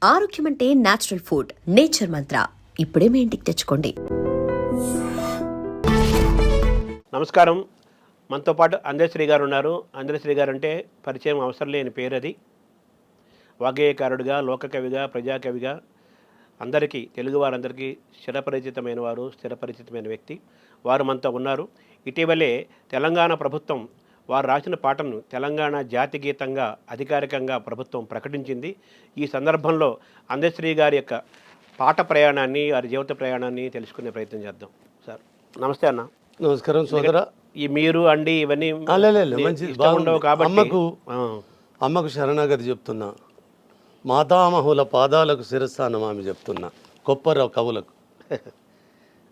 ఆరోగ్యం అంటే natural food. Nature మంత్ర ఇప్పుడే మీ ఇంటికి తెచ్చుకోండి. నమస్కారం. మనతో పాటు అందశ్రీ గారు ఉన్నారు. అందశ్రీ గారు అంటే పరిచయం అవసరం లేని పేరు అది. వాగ్గేయకారుడిగా, లోకకవిగా, ప్రజాకవిగా అందరికీ, తెలుగు వారందరికీ చిరపరిచితమైన వారు, స్థిరపరిచితమైన వ్యక్తి. వారు మనతో ఉన్నారు. ఇటీవలే తెలంగాణ ప్రభుత్వం వారు రాసిన పాటను తెలంగాణ జాతి గీతంగా అధికారికంగా ప్రభుత్వం ప్రకటించింది. ఈ సందర్భంలో అందశ్రీ గారి యొక్క పాట ప్రయాణాన్ని, వారి జీవిత ప్రయాణాన్ని తెలుసుకునే ప్రయత్నం చేద్దాం. సార్ నమస్తే అన్న. నమస్కారం సోదరా. ఈ మీరు అండి ఇవన్నీ ఉండవు కాబట్టి అమ్మకు శరణాగతి చెప్తున్నా, మాతామహుల పాదాలకు శిరస్థానమామి చెప్తున్నా, కొప్పర కవులకు.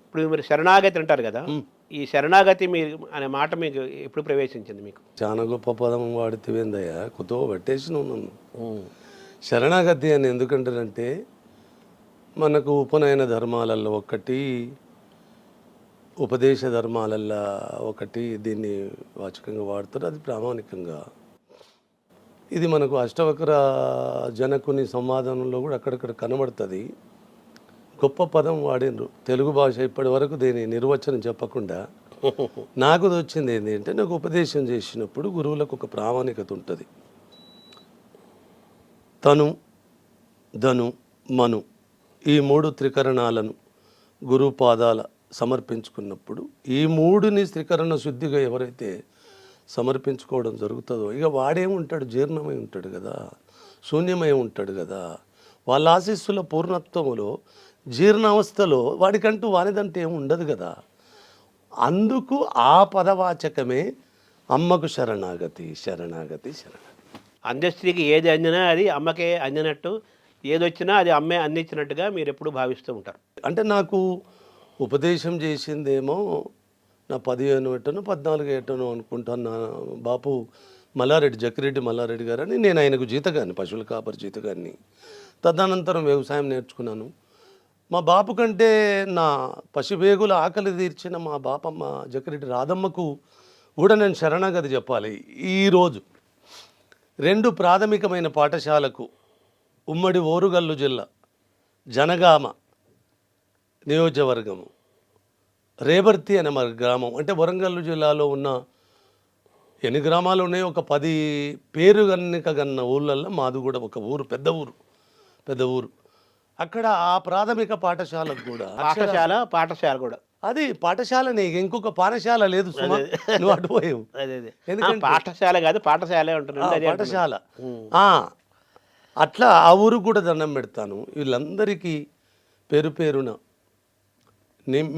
ఇప్పుడు మీరు శరణాగతి అంటారు కదా, ఈ శరణాగతి మీరు అనే మాట మీకు ఎప్పుడు ప్రవేశించింది? మీకు చాలా గొప్ప పదం వాడితేవేందయ్యా, కుతో పట్టేసి నన్ను. శరణాగతి అని ఎందుకంటారంటే, మనకు ఉపనయన ధర్మాలలో ఒకటి, ఉపదేశ ధర్మాలల్లో ఒకటి దీన్ని వాచకంగా వాడుతారు. అది ప్రామాణికంగా ఇది మనకు అష్టవక్ర జనకుని సంవాదంలో కూడా అక్కడక్కడ కనబడుతుంది. గొప్ప పదం వాడినరు తెలుగు భాష. ఇప్పటి వరకు దీని నిర్వచనం చెప్పకుండా నాకు వచ్చింది ఏంటి అంటే, నాకు ఉపదేశం చేసినప్పుడు గురువులకు ఒక ప్రామాణికత ఉంటుంది. తను, ధను, మను ఈ మూడు త్రికరణాలను గురువు పాదాల సమర్పించుకున్నప్పుడు, ఈ మూడుని త్రికరణ శుద్ధిగా ఎవరైతే సమర్పించుకోవడం జరుగుతుందో, ఇక వాడేముంటాడు, జీర్ణమై ఉంటాడు కదా, శూన్యమై ఉంటాడు కదా. వాళ్ళ ఆశీస్సుల పూర్ణత్వములో జీర్ణావస్థలో వాడికంటూ వానిదంటే ఏమి ఉండదు కదా. అందుకు ఆ పదవాచకమే అమ్మకు శరణాగతి, శరణాగతి, శరణాగతి. అందశ్రీకి ఏది అందినా అది అమ్మకే అందినట్టు, ఏదొచ్చినా అది అమ్మే అందించినట్టుగా మీరు ఎప్పుడు భావిస్తూ ఉంటారు. అంటే నాకు ఉపదేశం చేసిందేమో నా 15 ఏటనో 14 ఏటనో అనుకుంటాను. బాపు మల్లారెడ్డి, జక్కిరెడ్డి మల్లారెడ్డి గారు అని, నేను ఆయనకు జీతగాన్ని, పశువుల కాపరి జీతగాన్ని. తదనంతరం వ్యవసాయం నేర్చుకున్నాను. మా బాపు కంటే నా పశువేగుల ఆకలి తీర్చిన మా బాపమ్మ జక్కిరెడ్డి రాధమ్మకు కూడా నేను శరణాగతి చెప్పాలి. ఈరోజు 2 ప్రాథమికమైన పాఠశాలకు ఉమ్మడి ఓరుగల్లు జిల్లా జనగామ నియోజకవర్గము రేబర్తి అనే మన గ్రామం, అంటే వరంగల్ జిల్లాలో ఉన్న ఎన్ని గ్రామాలు ఉన్నాయో ఒక 10 పేరు గన్న ఊళ్ళల్లో మాది కూడా ఒక ఊరు, పెద్ద ఊరు. అక్కడ ఆ ప్రాథమిక పాఠశాలకు కూడా పాఠశాల కూడా అది పాఠశాలనే, ఇంకొక పాఠశాల లేదు. నువ్వు అటుపోయావు. ఎందుకంటే పాఠశాల కాదు, పాఠశాలే ఉంటుంది, పాఠశాల. అట్లా ఆ ఊరు కూడా దండం పెడతాను. వీళ్ళందరికీ పేరు పేరున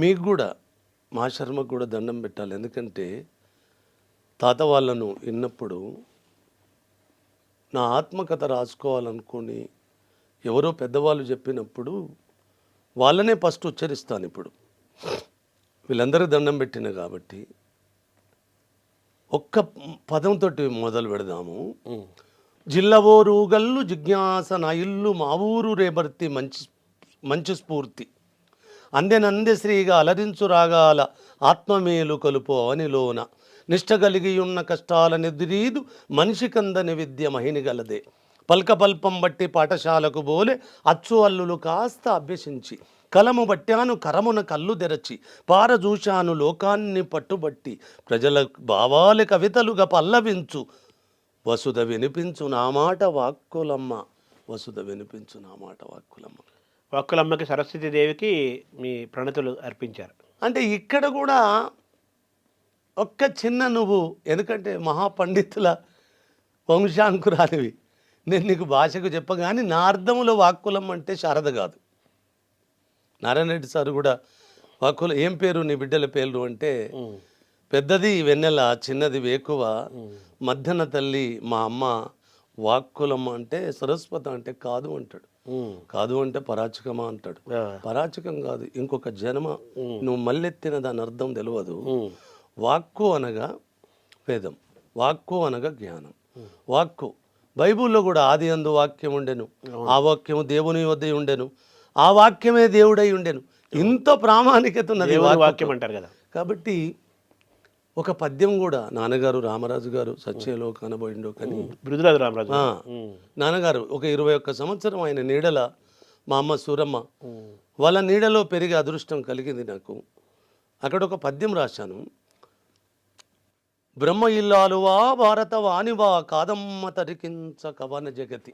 మీకు కూడా, మా శర్మకు కూడా దండం పెట్టాలి. ఎందుకంటే తాత వాళ్ళను విన్నప్పుడు నా ఆత్మకథ రాసుకోవాలనుకొని ఎవరో పెద్దవాళ్ళు చెప్పినప్పుడు వాళ్ళనే ఫస్ట్ ఉచ్చరిస్తాను. ఇప్పుడు వీళ్ళందరికీ దండం పెట్టిన కాబట్టి ఒక్క పదంతో మొదలు పెడదాము. జిల్లవోరు గల్లు జిజ్ఞాస నా ఇల్లు మా ఊరు రేబర్తి మంచి స్ఫూర్తి అందెనందె శ్రీగా అలరించు రాగాల ఆత్మమేలు కలుపు అవనిలోన నిష్ట కలిగి ఉన్న కష్టాల నెదురీదు మనిషి కందని విద్య మహిని గలదే పల్కపల్పం బట్టి పాఠశాలకు బోలే అచ్చు అల్లులు కాస్త అభ్యసించి కలము బట్టాను కరమున కళ్ళు తెరచి పారజూశాను లోకాన్ని పట్టుబట్టి ప్రజల భావాల కవితలుగా పల్లవించు వసుధ వినిపించు నా మాట వాక్కులమ్మ, వసుధ వినిపించు నా మాట వాక్కులమ్మ. వాక్కులమ్మకి సరస్వతి దేవికి మీ ప్రణతులు అర్పించారు. అంటే ఇక్కడ కూడా ఒక్క చిన్న నువ్వు, ఎందుకంటే మహాపండితుల వంశాంకురాలివి, నేను నీకు భాషకు చెప్పగానే నా అర్థంలో వాక్కులమ్మ అంటే శారద కాదు. నారాయణ రెడ్డి సార్ కూడా వాక్కుల ఏం పేరు నీ బిడ్డల పేర్లు అంటే, పెద్దది వెన్నెల, చిన్నది వేకువ, మధ్యన తల్లి మా అమ్మ, వాక్కులమ్మ అంటే సరస్వతం అంటే కాదు అంటాడు. కాదు అంటే పరాచకమా అంటాడు. పరాచకం కాదు, ఇంకొక జన్మ. నువ్వు మళ్ళెత్తిన దాని అర్థం తెలియదు. వాక్కు అనగా వేదం, వాక్కు అనగా జ్ఞానం. వాక్కు బైబుల్లో కూడా ఆది అందు వాక్యం ఉండెను, ఆ వాక్యము దేవుని వద్ద ఉండెను, ఆ వాక్యమే దేవుడై ఉండెను. ఇంత ప్రామాణికత ఉన్నది వాక్యం అంటారు కదా. కాబట్టి ఒక పద్యం కూడా నాన్నగారు రామరాజు గారు సత్యలో కనబోయిండో కానీ బిరుదురాజు రామరాజు. నాన్నగారు ఒక 21 సంవత్సరం ఆయన నీడల మా అమ్మ సూరమ్మ వాళ్ళ నీడలో పెరిగే అదృష్టం కలిగింది నాకు. అక్కడ ఒక పద్యం రాశాను. బ్రహ్మ ఇల్లాలువా భారత వాణివా కాదమ్మ తరికించ కవన జగతి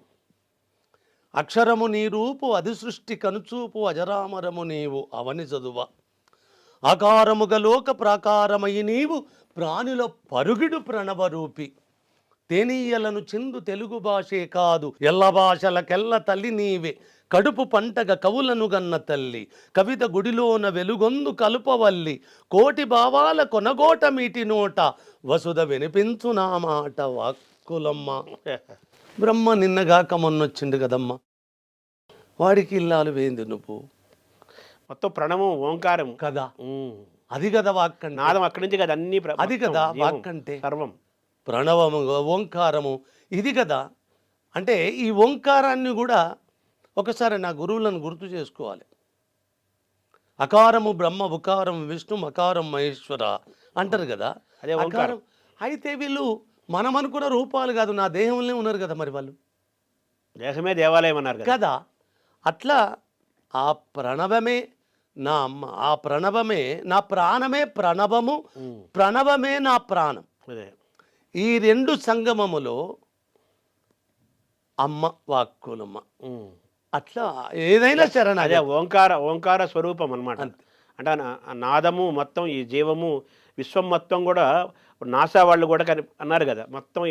అక్షరము నీ రూపు అది సృష్టి కనుచూపు అజరామరము నీవు అవని చదువ ఆకారముగ లోక ప్రాకారమయి నీవు ప్రాణుల పరుగుడు ప్రణవరూపి తేనీయలను చిందు తెలుగు భాషే కాదు ఎల్ల భాషలకెల్ల తల్లి నీవే కడుపు పంటగ కవులను గన్న తల్లి కవిత గుడిలోన వెలుగొందు కలుపవల్లి కోటి భావాల కొనగోట మీటి నోట వసుధ వినిపించు నా మాట వాక్కులమ్మ. బ్రహ్మ నిన్నగాక మొన్నొచ్చిండు కదమ్మా, వాడికి ఇల్లాలు వేయింది నువ్వు మొత్తం ప్రణవం ఓంకారం కదా, అది కదా వాక్కంటే. నాదం అక్కడి నుంచి కదా అన్ని అది కదా వాక్కంటే, సర్వం ప్రణవము ఓంకారము ఇది కదా. అంటే ఈ ఓంకారాన్ని కూడా ఒకసారి నా గురువులను గుర్తు చేసుకోవాలి. అకారము బ్రహ్మ ఉకారం విష్ణు మకారం మహేశ్వర అంటారు కదా, అదే ఓంకారం. అయితే వీళ్ళు మనం అనుకున్న రూపాలు కాదు, నా దేహంలో ఉన్నారు కదా మరి వాళ్ళు, దేశమే దేవాలయం అన్నారు కదా. అట్లా ఆ ప్రణవమే నా అమ్మ, ఆ ప్రణవమే నా ప్రాణమే ప్రణవము, ప్రణవమే నా ప్రాణం. ఈ రెండు సంగమములో అమ్మ వాక్కులమ్మ. అట్లా ఏదైనా శరణ అదే ఓంకార స్వరూపం అనమాట. అంటే నాదము మొత్తం ఈ జీవము విశ్వం మొత్తం కూడా నాసా వాళ్ళు కూడా అన్నారు కదా, మొత్తం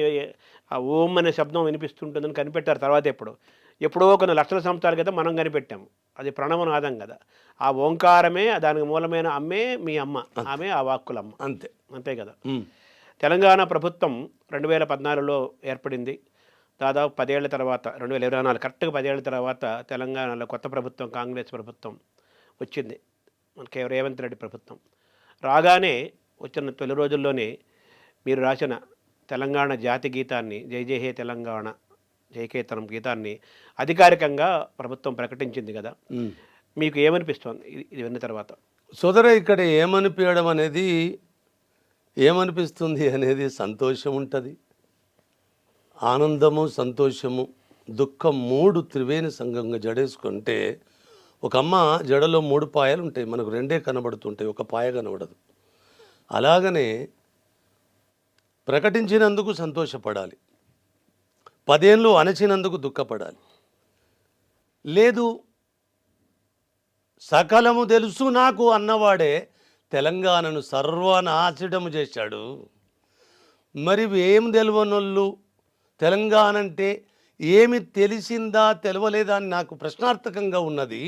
ఆ ఓం అనే శబ్దం వినిపిస్తుంటుందని కనిపెట్టారు. తర్వాత ఎప్పుడో కొన్ని లక్షల సంవత్సరాల క్రితం మనం కనిపెట్టాము. అది ప్రణవనాదం కదా. ఆ ఓంకారమే దానికి మూలమైన అమ్మే మీ అమ్మ, ఆమె ఆ వాక్కులమ్మ. అంతే కదా. తెలంగాణ ప్రభుత్వం 2014లో ఏర్పడింది. దాదాపు 10 ఏళ్ల తర్వాత 2024 కరెక్ట్గా 10 ఏళ్ల తర్వాత తెలంగాణలో కొత్త ప్రభుత్వం, కాంగ్రెస్ ప్రభుత్వం వచ్చింది. మనకి రేవంత్ రెడ్డి ప్రభుత్వం రాగానే వచ్చిన తొలి రోజుల్లోనే మీరు రాసిన తెలంగాణ జాతి గీతాన్ని, జై జై హే తెలంగాణ జయకేతనం గీతాన్ని అధికారికంగా ప్రభుత్వం ప్రకటించింది కదా. మీకు ఏమనిపిస్తుంది ఇది విన్న తర్వాత? సోదర, ఇక్కడ ఏమనిపించడం అనేది, ఏమనిపిస్తుంది అనేది సంతోషం ఉంటుంది, ఆనందము సంతోషము దుఃఖం 3 త్రివేణి సంగంగా జడేసుకుంటే ఒక అమ్మ జడలో 3 పాయలు ఉంటాయి, మనకు 2 కనబడుతుంటాయి, ఒక పాయ కనబడదు. అలాగనే ప్రకటించినందుకు సంతోషపడాలి, 10 ఏళ్ళు అణచినందుకు దుఃఖపడాలి. లేదు సకలము తెలుసు నాకు అన్నవాడే తెలంగాణను సర్వనాశనము చేశాడు. మరి ఏం తెలియనోళ్ళు తెలంగాణ అంటే ఏమి తెలిసిందా తెలవలేదా అని నాకు ప్రశ్నార్థకంగా ఉన్నది.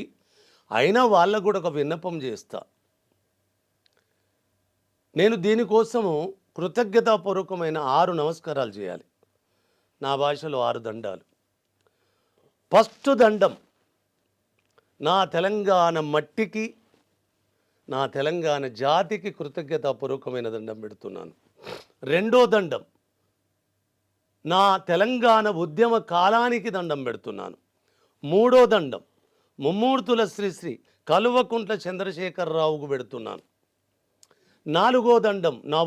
అయినా వాళ్ళకు కూడా ఒక విన్నపం చేస్తా. నేను దీనికోసము కృతజ్ఞతాపూర్వకమైన 6 నమస్కారాలు చేయాలి. నా భాషలో 6 దండాలు. ఫస్ట్ దండం నా తెలంగాణ మట్టికి, నా తెలంగాణ జాతికి కృతజ్ఞతాపూర్వకమైన దండం పెడుతున్నాను. రెండో దండం నా తెలంగాణ ఉద్యమ కాలానికి దండం పెడుతున్నాను. మూడో దండం ముమ్మూర్తుల శ్రీ శ్రీ కలువకుంట్ల చంద్రశేఖరరావుకు పెడుతున్నాను. నాలుగో దండం నా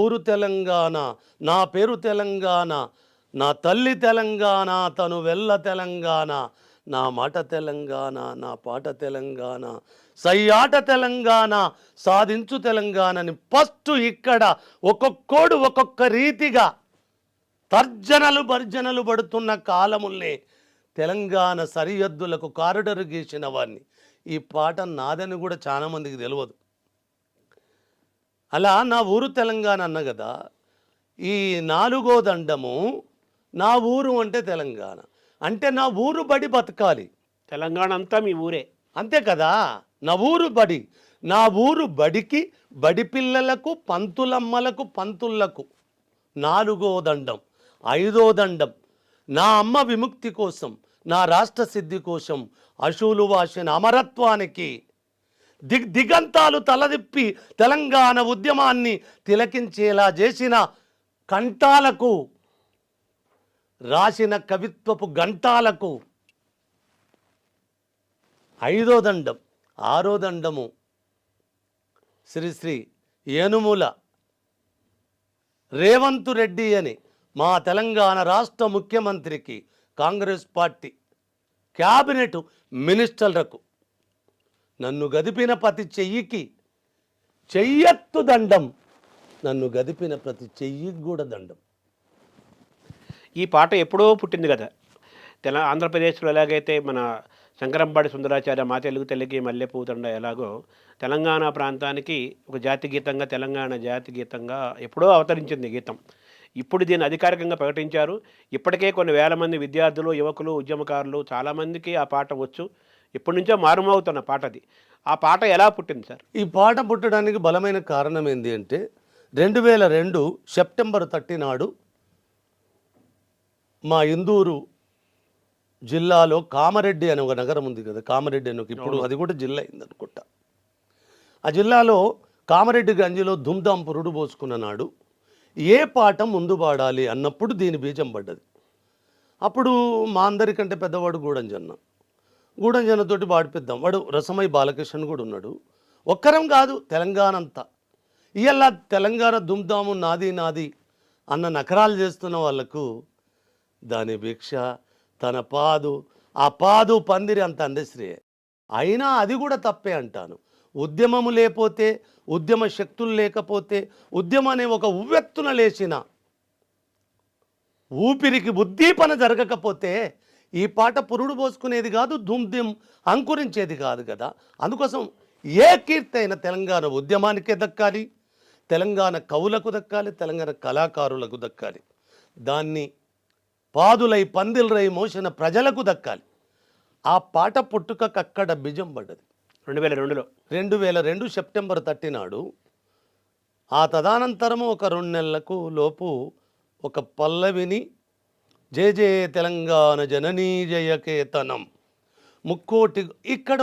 ఊరు తెలంగాణ, నా పేరు తెలంగాణ, నా తల్లి తెలంగాణ, తను వెళ్ళ తెలంగాణ, నా మాట తెలంగాణ, నా పాట తెలంగాణ, సయ్యాట తెలంగాణ, సాధించు తెలంగాణని ఫస్ట్ ఇక్కడ ఒక్కొక్కోడు ఒక్కొక్క రీతిగా తర్జనలు భర్జనలు పడుతున్న కాలముల్నే తెలంగాణ సరిహద్దులకు కారిడర్ గీసిన వాడిని. ఈ పాట నాదని కూడా చాలామందికి తెలియదు. అలా నా ఊరు తెలంగాణ అన్న కదా. ఈ నాలుగో దండము నా ఊరు అంటే తెలంగాణ, అంటే నా ఊరు బడి బతకాలి. తెలంగాణ అంతా మీ ఊరే, అంతే కదా. నా ఊరు బడి, నా ఊరు బడికి, బడి పిల్లలకు, పంతులమ్మలకు, పంతులకు నాలుగో దండం. ఐదో దండం నా అమ్మ విముక్తి కోసం, నా రాష్ట్ర సిద్ధి కోసం అశూలు వాసిన అమరత్వానికి, దిగంతాలు తలదిప్పి తెలంగాణ ఉద్యమాన్ని తిలకించేలా చేసిన కంఠాలకు, రాసిన కవిత్వపు గంటాలకు ఐదో దండం. ఆరో దండము శ్రీ శ్రీ ఏనుముల రేవంత్ రెడ్డి అని మా తెలంగాణ రాష్ట్ర ముఖ్యమంత్రికి, కాంగ్రెస్ పార్టీ క్యాబినెట్ మినిస్టర్లకు నన్ను గదిపిన ప్రతి చెయ్యికి చెయ్యెత్తు దండం, నన్ను గదిపిన ప్రతి చెయ్యికి కూడా దండం. ఈ పాట ఎప్పుడో పుట్టింది కదా. ఆంధ్రప్రదేశ్లో ఎలాగైతే మన శంకరంపాడి సుందరాచార్య మా తెలుగు తల్లికి మల్లెపూతండ ఎలాగో తెలంగాణ ప్రాంతానికి ఒక జాతి గీతంగా, తెలంగాణ జాతి గీతంగా ఎప్పుడో అవతరించింది గీతం. ఇప్పుడు దీన్ని అధికారికంగా ప్రకటించారు. ఇప్పటికే కొన్ని వేల మంది విద్యార్థులు, యువకులు, ఉద్యమకారులు చాలామందికి ఆ పాట వచ్చు. ఇప్పటి నుంచో మారుమవుతున్న పాట అది. ఆ పాట ఎలా పుట్టింది సార్? ఈ పాట పుట్టడానికి బలమైన కారణం ఏంటి అంటే 2002 సెప్టెంబర్ 30 నాడు మా ఇందూరు జిల్లాలో కామారెడ్డి అనే ఒక నగరం ఉంది కదా, కామారెడ్డి అని ఇప్పుడు అది కూడా జిల్లా అయింది అనుకుంటా. ఆ జిల్లాలో కామారెడ్డి గంజిలో దుమ్దాం పురుడు పోసుకున్న నాడు ఏ పాట ముందు పాడాలి అన్నప్పుడు దీని బీజం పడ్డది. అప్పుడు మా అందరికంటే పెద్దవాడు గూడంజన్నతోటి పాడిపిద్దాం. వాడు రసమై బాలకృష్ణ కూడా ఉన్నాడు. ఒక్కరం కాదు, తెలంగాణ అంతా. ఇవాళ తెలంగాణ దుమ్దాము నాది నాది అన్న నకరాలు చేస్తున్న వాళ్ళకు దాని భిక్ష తన పాదు, ఆ పాదు పందిరి అంత అందశ్రీయే. అయినా అది కూడా తప్పే అంటాను. ఉద్యమము లేకపోతే, ఉద్యమ శక్తులు లేకపోతే, ఉద్యమం అనే ఒక ఉవ్వెత్తున లేచిన ఊపిరికి ఉద్దీపన జరగకపోతే ఈ పాట పురుడు పోసుకునేది కాదు, దుమ్దిం అంకురించేది కాదు కదా. అందుకోసం ఏ కీర్తి అయినా తెలంగాణ ఉద్యమానికే దక్కాలి, తెలంగాణ కవులకు దక్కాలి, తెలంగాణ కళాకారులకు దక్కాలి. దాన్ని పాదులై పందిలరై మోసిన ప్రజలకు దక్కాలి. ఆ పాట పుట్టుకకు అక్కడ బీజం పడ్డది 2002లో. 2002 సెప్టెంబర్ 30 నాడు. ఆ తదనంతరము ఒక 2 నెలలకు లోపు ఒక పల్లవిని జయ జయ తెలంగాణ జననీ జయకేతనం ముక్కోటి. ఇక్కడ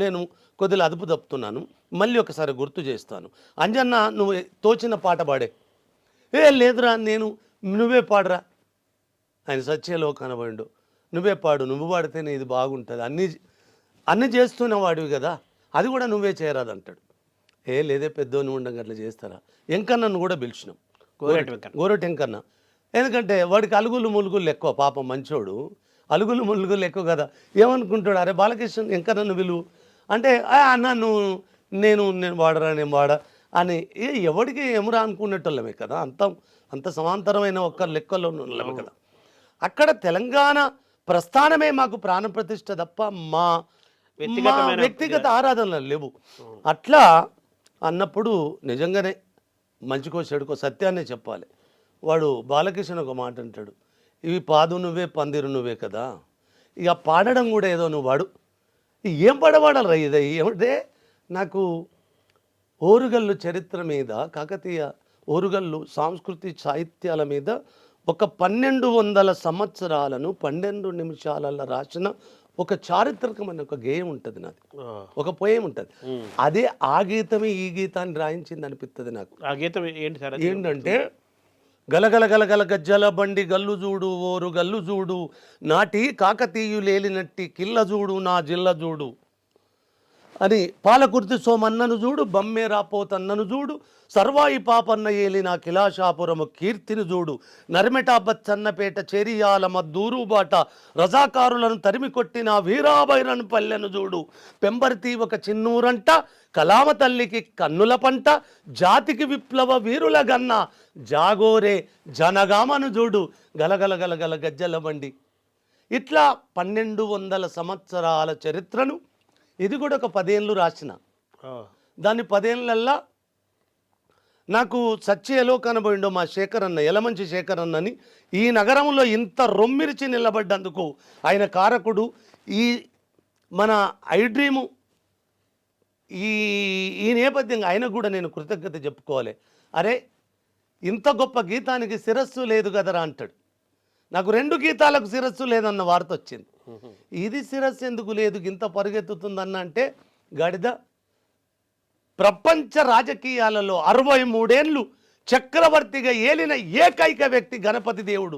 నేను కొద్దిగా అదుపు తప్పుతున్నాను, మళ్ళీ ఒకసారి గుర్తు చేస్తాను. అంజన్న నువ్వు తోచిన పాట పాడే. లేదురా నువ్వే పాడరా, ఆయన సత్యలో కనబడు, నువ్వే పాడు, నువ్వు పాడితేనే ఇది బాగుంటుంది, అన్నీ చేస్తున్న వాడివి కదా, అది కూడా నువ్వే చేయరాదంటాడు. లేదే పెద్దోని ఉండగా అట్లా చేస్తారా. ఎంకన్నను కూడా పిలిచినాం, గోరటి ఎంకన్న. ఎందుకంటే వాడికి అలుగులు ములుగులు ఎక్కువ, పాపం మంచోడు, అలుగులు ములుగులు ఎక్కువ కదా. ఏమనుకుంటాడు, అరే బాలకృష్ణ ఎంకన్నను విలువ అంటే అన్న నేను వాడరా, నేను వాడా అని ఎవడికి ఏమరా అనుకునేటోళ్ళమే కదా. అంత సమాంతరమైన ఒక్క లెక్కలో ఉన్నమే కదా. అక్కడ తెలంగాణ ప్రస్థానమే మాకు ప్రాణప్రతిష్ఠ తప్ప మా వ్యక్తిగత ఆరాధనలు లేవు. అట్లా అన్నప్పుడు నిజంగానే మంచికో చెడుకో సత్యాన్నే చెప్పాలి. వాడు బాలకృష్ణ ఒక మాట అంటాడు, ఇవి పాదు నువ్వే పందిరు నువ్వే కదా, ఇక పాడడం కూడా ఏదో నువ్వు వాడు. ఏం పాడవాడాలరా ఇది ఏమంటే, నాకు ఓరుగల్లు చరిత్ర మీద, కాకతీయ ఓరుగల్లు సాంస్కృతి సాహిత్యాల మీద ఒక 1200 సంవత్సరాలను 12 నిమిషాలలో రాసిన ఒక చారిత్రకమైన ఒక గేయం ఉంటుంది నాది, ఒక పోయం ఉంటుంది. అదే ఆ గీతమే ఈ గీతాన్ని రాయించింది అనిపిస్తుంది నాకు. ఆ గీతం ఏంటి సార్? ఏంటంటే, గలగల గలగల గజ్జల బండి గల్లు చూడు ఓరు గల్లు చూడు, నాటి కాకతీయులేలినట్టి కిల్ల చూడు నా జిల్ల చూడు అని, పాలకుర్తి సోమన్నను చూడు బమ్మే రాపోతన్నను చూడు, సర్వాయి పాపన్న ఏలి నా కిలాషాపురము కీర్తిని చూడు, నరిమెటాబచ్చన్నపేట చేరియాల మద్దూరు బాట రజాకారులను తరిమి కొట్టిన వీరాభైరన్ పల్లెను చూడు, పెంబర్తి ఒక చిన్నూరంట కలామ తల్లికి కన్నుల పంట, జాతికి విప్లవ వీరుల గన్న జాగోరే జనగామను చూడు, గలగల గలగల గజ్జల బండి. ఇట్లా 1200 సంవత్సరాల చరిత్రను ఇది కూడా ఒక 10 ఏళ్ళు రాసిన. దాన్ని 10 ఏళ్ళల్లా నాకు సత్యలో కనబడిండో మా శేఖర్ అన్న, యలమంచి శేఖర్ అన్నని, ఈ నగరంలో ఇంత రొమ్మిరిచి నిలబడ్డందుకు ఆయన కారకుడు. ఈ మన ఐ డ్రీము ఈ నేపథ్యంగా ఆయనకు కూడా నేను కృతజ్ఞత చెప్పుకోవాలి. అరే ఇంత గొప్ప గీతానికి శిరస్సు లేదు కదరా అంటాడు. నాకు 2 గీతాలకు శిరస్సు లేదన్న వార్త వచ్చింది. ఇది శిరస్సు ఎందుకు లేదు, ఇంత పరిగెత్తుతుందన్న అంటే, గాడిద ప్రపంచ రాజకీయాలలో 63 ఏళ్ళు చక్రవర్తిగా ఏలిన ఏకైక వ్యక్తి గణపతి దేవుడు.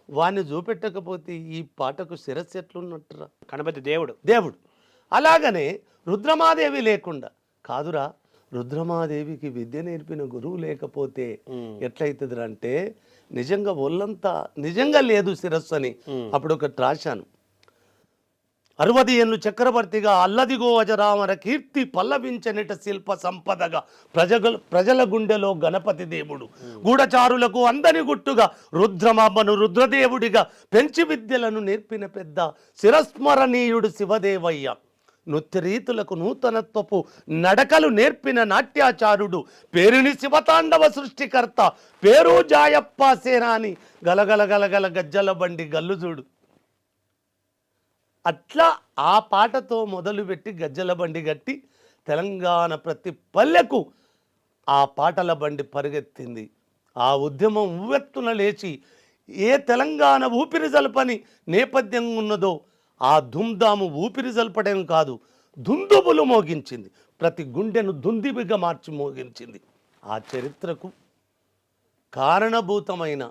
వాణ్ణి చూపెట్టకపోతే ఈ పాటకు శిరస్సు ఎట్లున్నట్టురా. గణపతి దేవుడు. అలాగనే రుద్రమాదేవి లేకుండా కాదురా, రుద్రమాదేవికి విద్య నేర్పిన గురువు లేకపోతే ఎట్లయితుంది అంటే నిజంగా ఒళ్ళంతా నిజంగా లేదు శిరస్సు అని అప్పుడు ఒకటి రాశాను. 60 ఏళ్ళు చక్రవర్తిగా అల్లదిగో అజరామర కీర్తి పల్లవించనిట శిల్ప సంపదగా ప్రజల గుండెలో గణపతి దేవుడు గూఢచారులకు అందని గుట్టుగా రుద్రమామ్మను రుద్రదేవుడిగా పెంచి విద్యలను నేర్పిన పెద్ద శిరస్మరణీయుడు శివదేవయ్య. నృత్యరీతులకు నూతనత్వపు నడకలు నేర్పిన నాట్యాచారుడు పేరుని శివతాండవ సృష్టికర్త పేరు జాయప్ప సేనాని గలగల గలగల గజ్జల బండి గల్లుజూడు. అట్లా ఆ పాటతో మొదలుపెట్టి గజ్జల బండి గట్టి తెలంగాణ ప్రతి పల్లెకు ఆ పాటల బండి పరిగెత్తింది. ఆ ఉద్యమం ఉవ్వెత్తున లేచి ఏ తెలంగాణ ఊపిరి జలపని నేపథ్యం ఉన్నదో ఆ ధూమ్ధాము ఊపిరి జలపడం కాదు, దుందుబులు మోగించింది. ప్రతి గుండెను దుందిబిగా మార్చి మోగించింది. ఆ చరిత్రకు కారణభూతమైన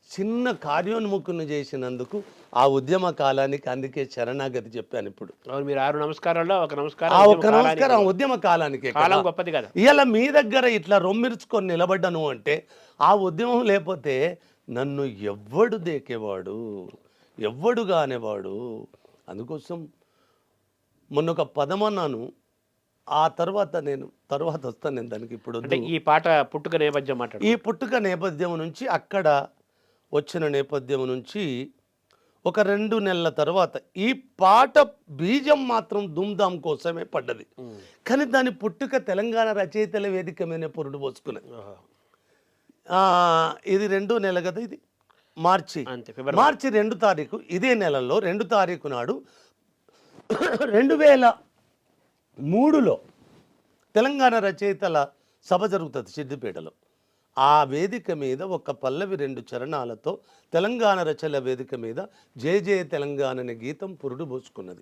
చిన్న కార్యోన్ముఖుని చేసినందుకు ఆ ఉద్యమ కాలానికి అందుకే శరణాగతి చెప్పాను. ఇప్పుడు మీరు 6 నమస్కారాల్లో ఒక నమస్కారం ఉద్యమ కాలానికి కాలం గొప్పది కదా. ఇలా మీ దగ్గర ఇట్లా రొమ్మిర్చుకొని నిలబడ్డాను అంటే ఆ ఉద్యమం లేకపోతే నన్ను ఎవ్వడు దేకేవాడు, ఎవ్వడు కానేవాడు. అందుకోసం మొన్న ఒక పదం అన్నాను, ఆ తర్వాత వస్తాను నేను దానికి. ఇప్పుడు ఈ పాట పుట్టుక నేపథ్యం మాట్లాడు. ఈ పుట్టుక నేపథ్యం నుంచి అక్కడ వచ్చిన నేపథ్యం నుంచి ఒక 2 నెలల తర్వాత ఈ పాట బీజం మాత్రం ధూమ్ధాం కోసమే పడ్డది. కానీ దాని పుట్టుక తెలంగాణ రచయితల వేదిక మీద పురుడు పోసుకున్నది. ఇది 2వ నెల కదా, ఇది మార్చి 2 తారీఖు. ఇదే నెలలో 2 తారీఖు నాడు 2003లో తెలంగాణ రచయితల సభ జరుగుతుంది సిద్దిపేటలో. ఆ వేదిక మీద ఒక పల్లవి 2 చరణాలతో తెలంగాణ రచనల వేదిక మీద జయ జయ తెలంగాణ అనే గీతం పురుడు పోసుకున్నది.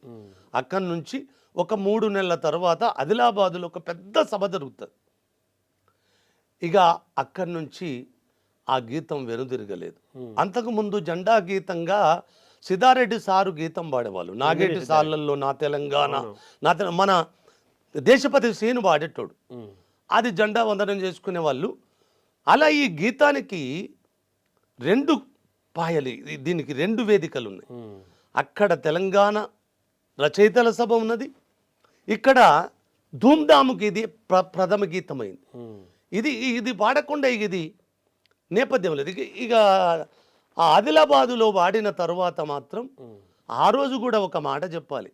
అక్కడి నుంచి ఒక 3 నెలల తర్వాత ఆదిలాబాదులో ఒక పెద్ద సభ జరుగుతుంది. ఇక అక్కడి నుంచి ఆ గీతం వెనుదిరగలేదు. అంతకుముందు జెండా గీతంగా సిద్ధారెడ్డి సారు గీతం పాడేవాళ్ళు. నాగేటి సార్లలో నా తెలంగాణ మన దేశపతి శ్రీను పాడేటోడు. అది జెండా వందనం చేసుకునే వాళ్ళు. అలా ఈ గీతానికి 2 పాయలు, దీనికి 2 వేదికలు ఉన్నాయి. అక్కడ తెలంగాణ రచయితల సభ ఉన్నది, ఇక్కడ ధూమ్ధాముకి ఇది ప్రథమ గీతమైంది. ఇది పాడకుండా ఇది నేపథ్యం లేదు. ఇక ఆ ఆదిలాబాదులో వాడిన తర్వాత మాత్రం ఆ రోజు కూడా ఒక మాట చెప్పాలి,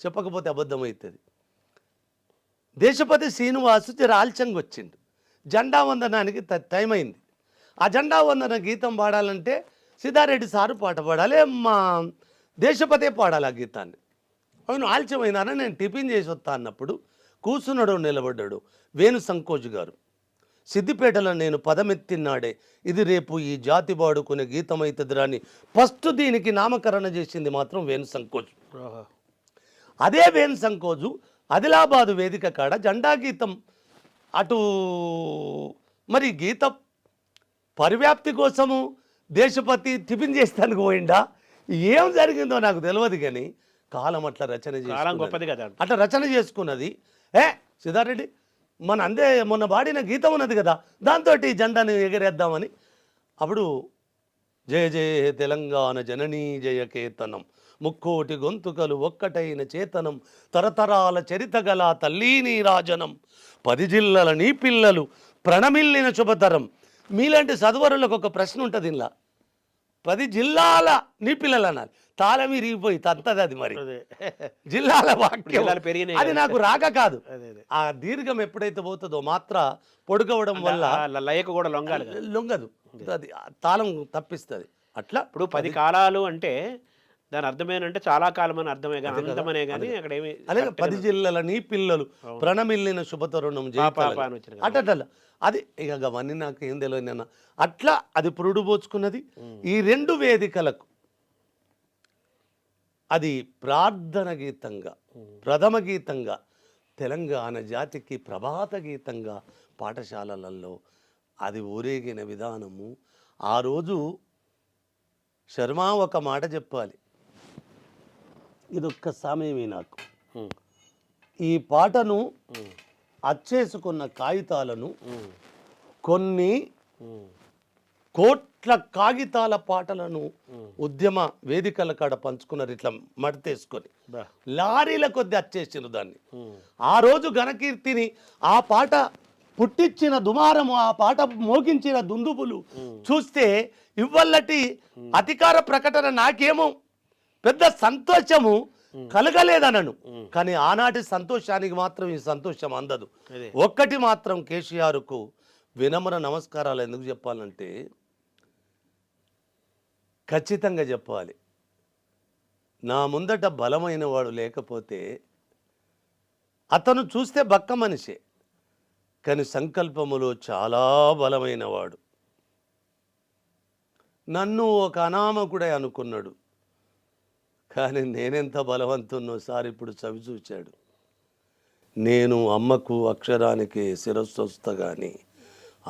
చెప్పకపోతే అబద్ధం అవుతుంది. దేశపతి శ్రీనివాసు ఆల్చంగ్ వచ్చిండు, జెండా వందనానికి టైం అయింది. ఆ జెండా వందన గీతం పాడాలంటే సిద్ధారెడ్డి సారు పాట పాడాలి, మా దేశపతే పాడాలి ఆ గీతాన్ని. అవును ఆలస్యమైందని నేను టిఫిన్ చేసి వస్తా అన్నప్పుడు కూర్చున్నాడు, నిలబడ్డాడు వేణు సంకోజ్ గారు. సిద్దిపేటలో నేను పదమెత్తినాడే ఇది రేపు ఈ జాతి వాడుకునే గీతం అవుతుంది అని ఫస్ట్ దీనికి నామకరణ చేసింది మాత్రం వేణు సంకోజ్. అదే వేణు సంకోజు ఆదిలాబాదు వేదిక కాడ జెండా గీతం అటు మరి గీత పరివ్యాప్తి కోసము దేశపతి టిఫిన్ చేస్తానికి పోయిండా, ఏం జరిగిందో నాకు తెలియదు. కానీ కాలం అట్లా రచన చేసుకున్నది, అట్లా రచన చేసుకున్నది. సిద్ధారెడ్డి మొన్న పాడిన గీతం ఉన్నది కదా, దాంతో జెండాని ఎగరేద్దామని. అప్పుడు జయ జయ తెలంగాణ జననీ జయ కేతనం, ముక్కోటి గొంతుకలు ఒక్కటైన చేతనం, తరతరాల చరితగల తల్లీని రాజనం, 10 జిల్లల నీ పిల్లలు ప్రణమిల్లిన శుభతరం. మీలాంటి చదువరులకు ఒక ప్రశ్న ఉంటుంది ఇలా, 10 జిల్లాల నీ పిల్లలు అన్నారు, తాళం విరిగిపోయి తంతది అది. మరి జిల్లాల వాక్యం అది నాకు రాక కాదు. ఆ దీర్ఘం ఎప్పుడైతే పోతుందో మాత్ర పొడుగవడం వల్ల లయకు కూడా లొంగదు, అది తాళం తప్పిస్తుంది. అట్లా ఇప్పుడు 10 కాలాలు అంటే దాని అర్థమేనంటే చాలా కాలం అని అర్థమే కానీ కానీ అక్కడ ఏమి అదే 10 జిల్లాల నీ పిల్లలు ప్రణమిల్లిన శుభతరుణం అట్లా అది. ఇక అవన్నీ నాకు ఏం తెలియదు అన్న. అట్లా అది పురుడు పోచుకున్నది. ఈ 2 వేదికలకు అది ప్రార్థన గీతంగా, ప్రథమ గీతంగా, తెలంగాణ జాతికి ప్రభాత గీతంగా పాఠశాలలలో అది ఊరేగిన విధానము. ఆ రోజు శర్మ ఒక మాట చెప్పాలి, ఇదొక్క సమయమే నాకు. ఈ పాటను అచ్చేసుకున్న కాగితాలను కొన్ని కోట్ల కాగితాల పాటలను ఉద్యమ వేదికల కాడ పంచుకున్నారు, ఇట్లా మడతేసుకొని లారీల కొద్ది అచ్చేసిన దాన్ని. ఆ రోజు ఘనకీర్తిని ఆ పాట పుట్టించిన దుమారము, ఆ పాట మోగించిన దుందుబులు చూస్తే ఇవ్వల్లటి అధికార ప్రకటన నాకేమో పెద్ద సంతోషము కలగలేదనను, కానీ ఆనాటి సంతోషానికి మాత్రం ఈ సంతోషం అందదు. ఒక్కటి మాత్రం కేసీఆర్కు వినమ్ర నమస్కారాలు ఎందుకు చెప్పాలంటే ఖచ్చితంగా చెప్పాలి, నా ముందట బలమైన వాడు లేకపోతే అతను చూస్తే బక్క మనిషే, కానీ సంకల్పములో చాలా బలమైన వాడు. నన్ను ఒక అనామకుడే అనుకున్నాడు, కానీ నేనెంత బలవంతున్నో సార్ ఇప్పుడు చవి చూచాడు. నేను అమ్మకు అక్షరానికి శిరస్సు వస్తా కానీ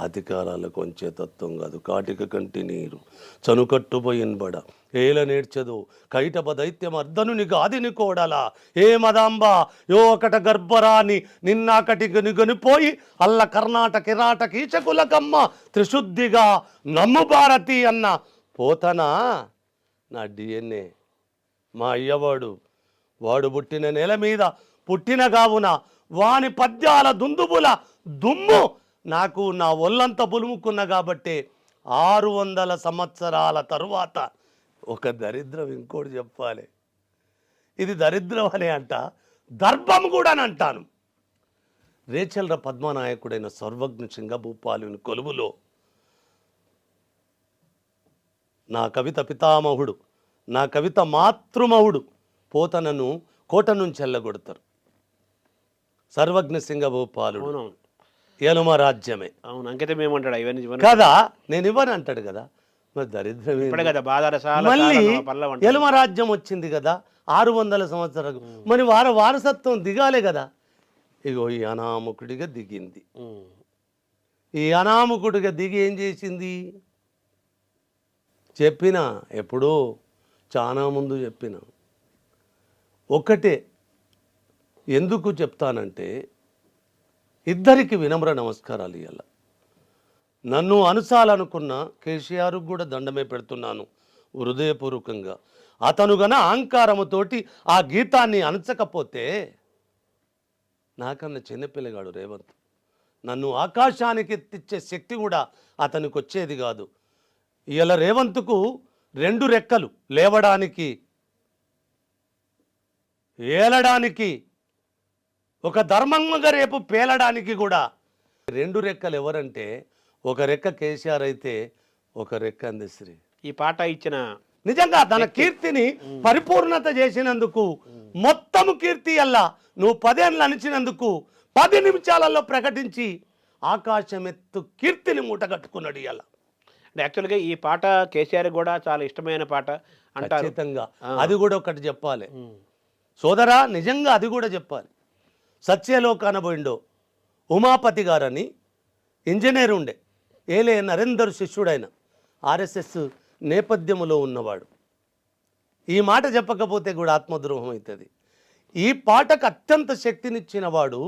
అధికారాలకు వంచే తత్వం కాదు. కాటిక కంటి నీరు చనుకట్టుపోయినబడ ఏల నేర్చదు కైటప దైత్యం అర్ధనుని గాదిని కోడలా ఏ మదాంబ యో ఒకట గర్భరాని నిన్నాకటికి నిగొనిపోయి అల్ల కర్ణాటక కిరాటక ఈచకులకమ్మ త్రిశుద్ధిగా నమ్ము భారతి అన్న పోతనా నా డిఎన్ఏ, మా అయ్యవాడు, వాడు పుట్టిన నెల మీద పుట్టిన కావున వాని పద్యాల దుందుబుల దుమ్ము నాకు నా ఒళ్ళంతా పులుముకున్న కాబట్టి 600 సంవత్సరాల తరువాత ఒక దరిద్రం ఇంకోటి చెప్పాలి, ఇది దరిద్రం అనే అంట, దర్భం కూడా అని అంటాను. రేచల్ర పద్మనాయకుడైన సర్వజ్ఞ సింగభూపాలుని కొలువులో నా కవిత పితామహుడు, నా కవిత మాతృమహుడు పోతనను కోట నుంచి వెళ్ళగొడతారు. సర్వజ్ఞ సింగభూపాలుడు ఎలుమ రాజ్యమే. అవును, అంకితం ఏమంటాడు ఇవన్నీ కదా, నేను ఇవ్వను అంటాడు కదా, మరి దరిద్రం. మళ్ళీ ఎలుమ రాజ్యం వచ్చింది కదా 600 సంవత్సరాలకు, మరి వారసత్వం దిగాలే కదా. ఇగో ఈ అనామకుడిగా దిగింది. ఈ అనామకుడిగా దిగి ఏం చేసింది చెప్పిన, ఎప్పుడో చాలా ముందు చెప్పిన ఒక్కటే. ఎందుకు చెప్తానంటే ఇద్దరికి వినమ్ర నమస్కారాలు ఇవ్వాల. నన్ను అనుసాలనుకున్న కేసీఆర్ కూడా దండమే పెడుతున్నాను హృదయపూర్వకంగా. అతను గన అహంకారముతోటి ఆ గీతాన్ని అనచకపోతే నాకన్నా చిన్నపిల్లగాడు రేవంత్, నన్ను ఆకాశానికి ఎత్తిచ్చే శక్తి కూడా అతనికి వచ్చేది కాదు. ఇలా రేవంత్కు 2 రెక్కలు, లేవడానికి ఏలడానికి, ఒక ధర్మంగా రేపు పేలడానికి కూడా 2 రెక్కలు. ఎవరంటే ఒక రెక్క కేసీఆర్ అయితే ఒక రెక్క అందశ్రీ. ఈ పాట ఇచ్చిన నిజంగా తన కీర్తిని పరిపూర్ణత చేసినందుకు, మొత్తము కీర్తి అల్లా నువ్వు 10 ఏళ్ళు అనిచినందుకు 10 నిమిషాలలో ప్రకటించి ఆకాశం ఎత్తు కీర్తిని మూటగట్టుకున్నాడు. ఇలా యాక్చువల్గా ఈ పాట కేసీఆర్ కూడా చాలా ఇష్టమైన పాట అంటారు. ఖచ్చితంగా అది కూడా ఒకటి చెప్పాలి సోదరా, నిజంగా అది కూడా చెప్పాలి. సత్యలోకాన పోయిండో ఉమాపతి గారని ఇంజనీర్ ఉండే, ఏలే నరేందర్ శిష్యుడైన ఆర్ఎస్ఎస్ నేపథ్యములో ఉన్నవాడు. ఈ మాట చెప్పకపోతే కూడా ఆత్మద్రోహం అవుతుంది. ఈ పాటకు అత్యంత శక్తినిచ్చిన వాడు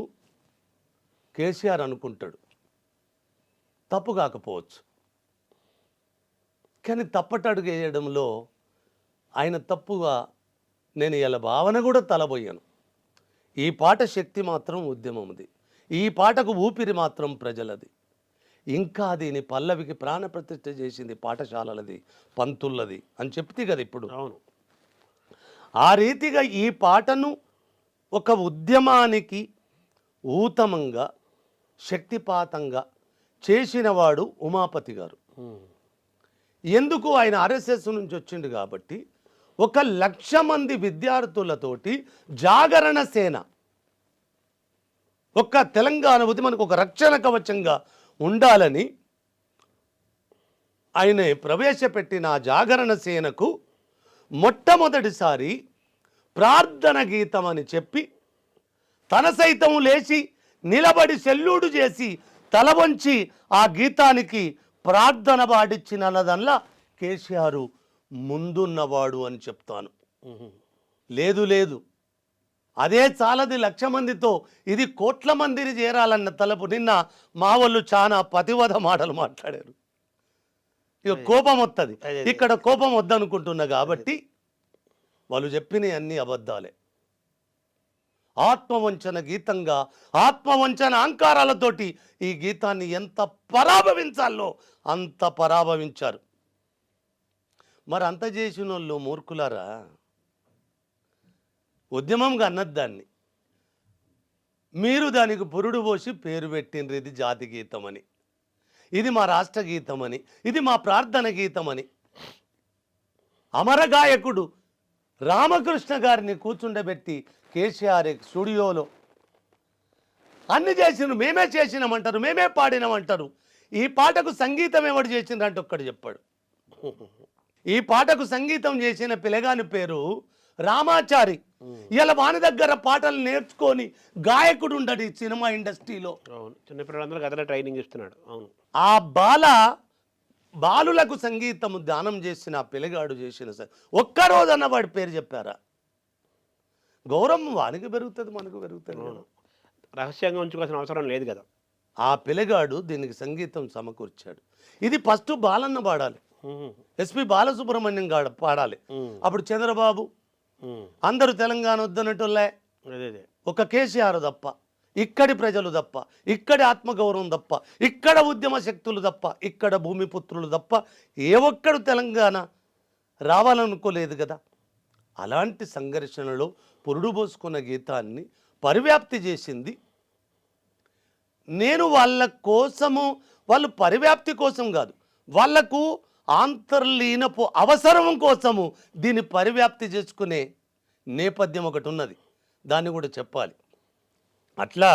కేసీఆర్ అనుకుంటాడు, తప్పు కాకపోవచ్చు, కానీ తప్పటడుగు వేయడంలో ఆయన తప్పుగా నేను ఇలా భావన కూడా తలబోయాను. ఈ పాట శక్తి మాత్రం ఉద్యమంది, ఈ పాటకు ఊపిరి మాత్రం ప్రజలది. ఇంకా దీని పల్లవికి ప్రాణప్రతిష్ఠ చేసింది పాఠశాలలది, పంతులది అని చెప్తే కదా ఇప్పుడు. అవును, ఆ రీతిగా ఈ పాటను ఒక ఉద్యమానికి ఊతమంగా శక్తిపాతంగా చేసినవాడు ఉమాపతి గారు. ఎందుకు ఆయన ఆర్ఎస్ఎస్ నుంచి వచ్చిండు కాబట్టి 1,00,000 మంది విద్యార్థులతోటి జాగరణ సేన, ఒక తెలంగాణ ఉద్యమానికి ఒక రక్షణ కవచంగా ఉండాలని ఆయన ప్రవేశపెట్టిన జాగరణ సేనకు మొట్టమొదటిసారి ప్రార్థన గీతం అని చెప్పి తన సైతం లేచి నిలబడి సెల్యూడు చేసి తల వంచి ఆ గీతానికి ప్రార్థన పాడించినదల్లా కేసీఆర్ ముందున్నవాడు అని చెప్తాను. లేదు అదే చాలది 1,00,000 మందితో ఇది కోట్ల మందిని చేరాలన్న తలపు. నిన్న మా వాళ్ళు చాలా పతివధ మాటలు మాట్లాడారు. ఇక కోపం వస్తుంది, ఇక్కడ కోపం వద్దనుకుంటున్నా కాబట్టి వాళ్ళు చెప్పినవి అన్ని అబద్ధాలే. ఆత్మవంచన గీతంగా ఆత్మవంచన అహంకారాలతోటి ఈ గీతాన్ని ఎంత పరాభవించాలో అంత పరాభవించారు. మరి అంత చేసిన వాళ్ళు మూర్ఖులారా, ఉద్యమంగా అన్నది దాన్ని. మీరు దానికి పురుడు పోసి పేరు పెట్టిండ్రు ఇది జాతి గీతం అని, ఇది మా రాష్ట్ర గీతం అని, ఇది మా ప్రార్థన గీతం అని. అమర గాయకుడు రామకృష్ణ గారిని కూర్చుండబెట్టి కేసీఆర్ స్టూడియోలో అన్ని చేసినారు, మేమే చేసినామంటారు, మేమే పాడినామంటారు. ఈ పాటకు సంగీతం ఎవడు చేసిండ్రంటే ఒక్కడు చెప్పాడు. ఈ పాటకు సంగీతం చేసిన పిల్లగాని పేరు రామాచారి. ఇలా వాని దగ్గర పాటలు నేర్చుకొని గాయకుడు ఉండడు ఈ సినిమా ఇండస్ట్రీలో. అవును, చిన్నపిల్లలందరూ అతనే ట్రైనింగ్ ఇస్తున్నాడు. అవును, ఆ బాలులకు సంగీతము దానం చేసిన ఆ పిల్లగాడు చేసిన ఒక్కరోజన్న వాడి పేరు చెప్పారా? గౌరవం వానికి పెరుగుతుంది, మనకు పెరుగుతుంది. రహస్యంగా ఉంచుకోవాల్సిన అవసరం లేదు కదా. ఆ పిల్లగాడు దీనికి సంగీతం సమకూర్చాడు. ఇది ఫస్ట్ బాలన్న పాడాలి, ఎస్పి బాలసుబ్రహ్మణ్యం గాడు పాడాలి. అప్పుడు చంద్రబాబు అందరూ తెలంగాణ వద్దనట్టులే, ఒక కేసీఆర్ తప్ప, ఇక్కడి ప్రజలు తప్ప, ఇక్కడి ఆత్మగౌరవం తప్ప, ఇక్కడ ఉద్యమ శక్తులు తప్ప, ఇక్కడ భూమిపుత్రులు తప్ప ఏ ఒక్కడు తెలంగాణ రావాలనుకోలేదు కదా. అలాంటి సంఘర్షణలో పురుడు పోసుకున్న గీతాన్ని పరివ్యాప్తి చేసింది నేను. వాళ్ళ కోసము, వాళ్ళు పరివ్యాప్తి కోసం కాదు, వాళ్లకు ఆంతర్లీనపు అవసరం కోసము దీన్ని పరివ్యాప్తి చేసుకునే నేపథ్యం ఒకటి ఉన్నది, దాన్ని కూడా చెప్పాలి. అట్లా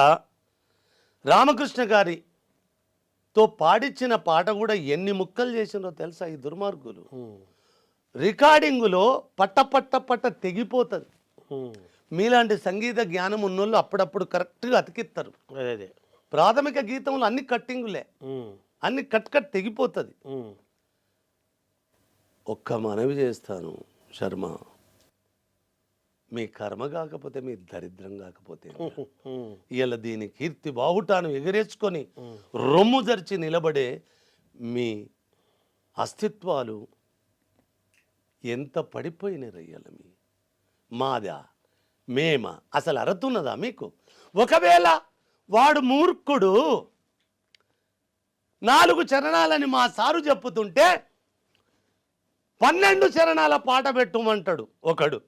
రామకృష్ణ గారితో పాడించిన పాట కూడా ఎన్ని ముక్కలు చేసినో తెలుసా ఈ దుర్మార్గులు. రికార్డింగులో పట్ట తెగిపోతుంది. మీలాంటి సంగీత జ్ఞానం ఉన్నోళ్ళు అప్పుడప్పుడు కరెక్ట్గా అతికిస్తారు. ప్రాథమిక గీతంలో అన్ని కట్టింగులే, అన్ని కట్ తెగిపోతుంది. ఒక్క మనవి చేస్తాను శర్మ, మీ కర్మ కాకపోతే మీ దరిద్రం కాకపోతే ఇలా దీని కీర్తి బావుటాను ఎగరేసుకొని రొమ్ము జరిచి నిలబడే మీ అస్తిత్వాలు ఎంత పడిపోయినాయి రయ్యాల. మాదా మేమా అసలు అరతున్నదా మీకు? ఒకవేళ వాడు మూర్ఖుడు 4 చరణాలని మా సారు చెప్పుతుంటే 12 చరణాల పాట పెట్టుమంటాడు ఒకడు.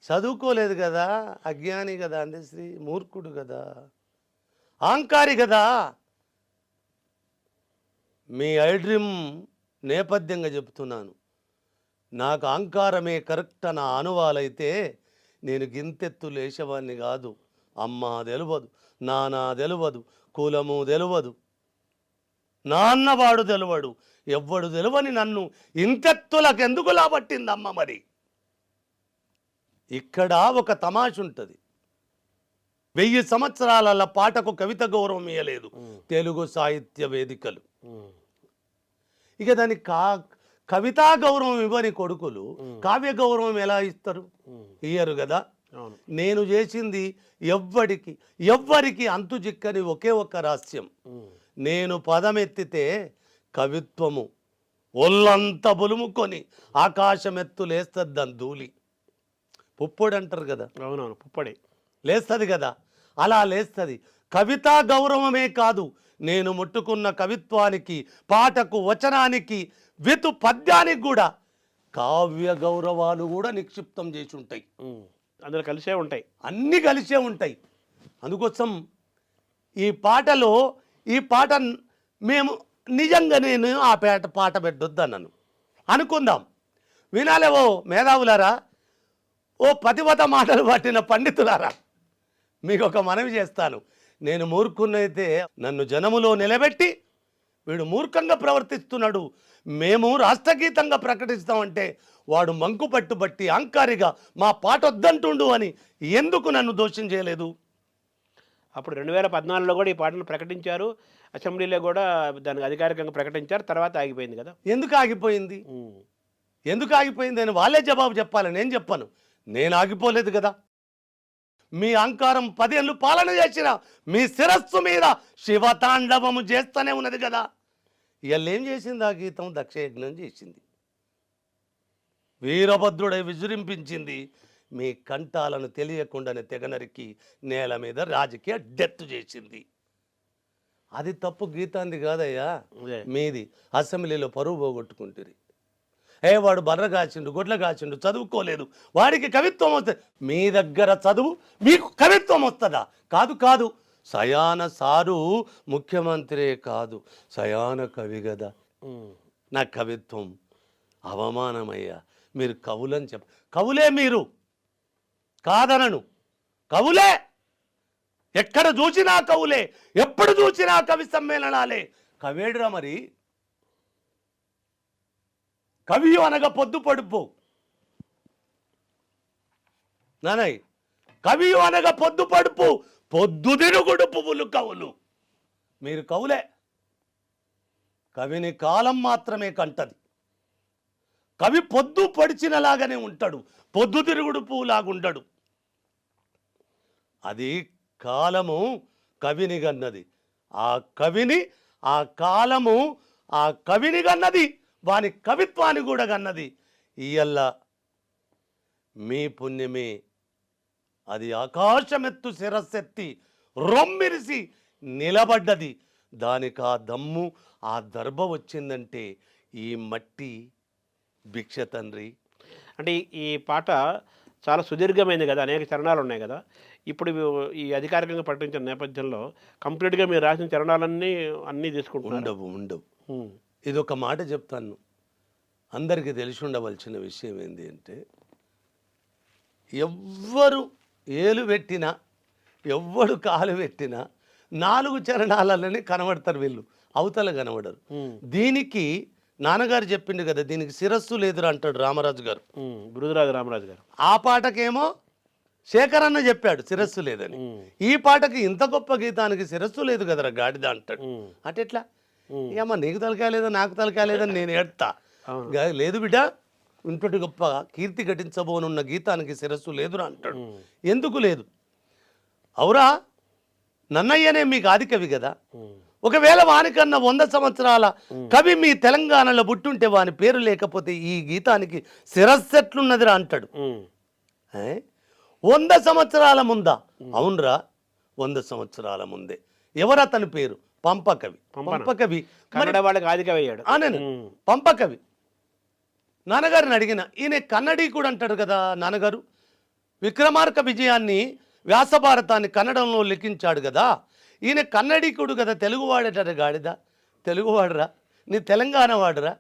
చదువుకోలేదు కదా, అజ్ఞాని కదా, అందశ్రీ మూర్ఖుడు కదా, అహంకారి కదా. మీ ఐడ్రీమ్ నేపథ్యంగా చెప్తున్నాను, నాకు అహంకారమే కరెక్ట్ నా అనువాలైతే నేను గింతెత్తు లేచేవాడిని కాదు. అమ్మ తెలియదు, నాన్న తెలియదు, కులము తెలియదు, నాన్నవాడు తెలియడు, ఎవ్వడు తెలియని నన్ను ఇంతెత్తులకు ఎందుకు లాబట్టిందమ్మ? మరి ఇక్కడ ఒక తమాష ఉంటుంది. 1000 సంవత్సరాల పాటకు కవిత గౌరవం ఇయ్యలేదు తెలుగు సాహిత్య వేదికలు. ఇక దానికి కవితా గౌరవం ఇవ్వని కొడుకులు కావ్య గౌరవం ఎలా ఇస్తారు? ఇయ్యరు కదా. నేను చేసింది ఎవ్వరికి అంతు చిక్కని ఒకే ఒక్క రహస్యం. నేను పదమెత్తితే కవిత్వము ఒళ్ళంతా బులుముకొని ఆకాశమెత్తు లేస్తుంది దాని ధూళి. పుప్పొడి అంటారు కదా. అవునవును, పుప్పొడి లేస్తుంది కదా, అలా లేస్తుంది. కవితా గౌరవమే కాదు, నేను ముట్టుకున్న కవిత్వానికి, పాటకు, వచనానికి, పద్యానికి కూడా కావ్య గౌరవాలు కూడా నిక్షిప్తం చేసి ఉంటాయి. అందులో కలిసే ఉంటాయి, అన్నీ కలిసే ఉంటాయి. అందుకోసం ఈ పాట మేము నిజంగా నేను ఆ పాట పెట్టొద్దన్నాను అనుకుందాం. వినాలేవో మేధావులారా, ఓ పతివత మాటలు పట్టిన పండితులారా, మీకు ఒక మనవి చేస్తాను. నేను మూర్ఖున్నైతే నన్ను జనములో నిలబెట్టి వీడు మూర్ఖంగా ప్రవర్తిస్తున్నాడు, మేము రాష్ట్రగీతంగా ప్రకటిస్తామంటే వాడు మంకు పట్టుబట్టి అహంకారిగా మా పాట వద్దంటుండు అని ఎందుకు నన్ను దోషం చేయలేదు? అప్పుడు 2014లో కూడా ఈ పాటను ప్రకటించారు, అసెంబ్లీలో కూడా దానికి అధికారికంగా ప్రకటించారు, తర్వాత ఆగిపోయింది కదా. ఎందుకు ఆగిపోయింది అని వాళ్ళే జవాబు చెప్పాలి, నేను చెప్పను. నేను ఆగిపోలేదు కదా. మీ అహంకారం 10 ఏళ్ళు పాలన చేసిన మీ శిరస్సు మీద శివతాండవము చేస్తూనే ఉన్నది కదా. ఇవాళ ఏం చేసింది ఆ గీతం? దక్షయజ్ఞం చేసింది, వీరభద్రుడై విజృంభించింది, మీ కంఠాలను తెలియకుండానే తెగనరికి నేల మీద రాజకీయ డెత్ చేసింది. అది తప్పు గీతాంది కాదయ్యా, మీది. అసెంబ్లీలో పరువు పోగొట్టుకుంటుంది. వాడు బర్ర కాచిండు, గొడ్ల కాచిండు, చదువుకోలేదు, వాడికి కవిత్వం వస్తుంది. మీ దగ్గర చదువు, మీకు కవిత్వం వస్తుందా? కాదు కాదు, సయాన సారు ముఖ్యమంత్రే కాదు, సయాన కవి కదా. నా కవిత్వం అవమానమయ్యా, మీరు కవులని కవులే మీరు, కాదనను, కవులే. ఎక్కడ చూసినా కవులే, ఎప్పుడు చూసినా కవి సమ్మేళనాలే. కవేడురా మరి? కవి అనగా పొద్దు పడుపు నానయ్, కవి అనగా పొద్దు పడుపు, పొద్దు తిరుగుడు పువ్వులు కవులు. మీరు కవులే. కవిని కాలం మాత్రమే కంటది. కవి పొద్దు పడిచినలాగానే ఉంటాడు, పొద్దు తిరుగుడు పువ్వులాగుండడు. అది కాలము కవిని గన్నది, ఆ కవిని ఆ కాలము ఆ కవిని గన్నది, వాని కవిత్వాన్ని కూడా గన్నది. ఇయ్యల్లా మీ పుణ్యమే అది ఆకాశమెత్తు శిరస్సెత్తి రొమ్మిరిసి నిలబడ్డది. దానికి ఆ దమ్ము ఆ దర్భ వచ్చిందంటే ఈ మట్టి భిక్ష తండ్రి. అంటే ఈ పాట చాలా సుదీర్ఘమైంది కదా, అనేక చరణాలు ఉన్నాయి కదా. ఇప్పుడు ఈ అధికారికంగా ప్రకటించిన నేపథ్యంలో కంప్లీట్గా మీరు రాసిన చరణాలన్నీ అన్నీ తీసుకుంటున్నారు? ఉండవు. ఇది ఒక మాట చెప్తాను, అందరికీ తెలిసి ఉండవలసిన విషయం ఏంటి అంటే, ఎవ్వరు ఏలు పెట్టినా ఎవ్వడు కాలు పెట్టినా 4 చరణాలలోనే కనబడతారు వీళ్ళు, అవతల కనబడరు. దీనికి నాన్నగారు చెప్పిండు కదా, దీనికి శిరస్సు లేదురా అంటాడు రామరాజు గారు, గురురాజు రామరాజు గారు. ఆ పాటకేమో శేఖరన్న చెప్పాడు శిరస్సు లేదని. ఈ పాటకి ఇంత గొప్ప గీతానికి శిరస్సు లేదు కదరా గాడిద అంటాడు. అటెట్లా? ఏమో నీకు తలకాయ లేదా నాకు తలకాయ లేదని నేను ఏడ్తా. లేదు బిడ్డ, ఇంతటి గొప్ప కీర్తి ఘటించబోనున్న గీతానికి శిరస్సు లేదురా అంటాడు. ఎందుకు లేదు? అవురా, నన్నయ్యనే మీకు ఆది కవి కదా. ఒకవేళ వానికన్నా 100 సంవత్సరాల కవి మీ తెలంగాణలో పుట్టుంటే వాని పేరు లేకపోతే ఈ గీతానికి శిరస్సెట్లున్నదిరా అంటాడు. 100 సంవత్సరాల ముందా? అవునరా, 100 సంవత్సరాల ముందే. ఎవరు అతని పేరు? పంపకవి. పంపకవి కన్నడ వాళ్ళకి ఆది కవి అయ్యాడు. పంపకవి. నాన్నగారిని అడిగిన, ఈయన కన్నడీకుడు అంటాడు కదా నాన్నగారు. విక్రమార్క విజయాన్ని, వ్యాసభారతాన్ని కన్నడంలో లిఖించాడు కదా, ఈయన కన్నడీకుడు కదా, తెలుగువాడేట గాడిద. తెలుగువాడురా, నీ తెలంగాణ వాడురా.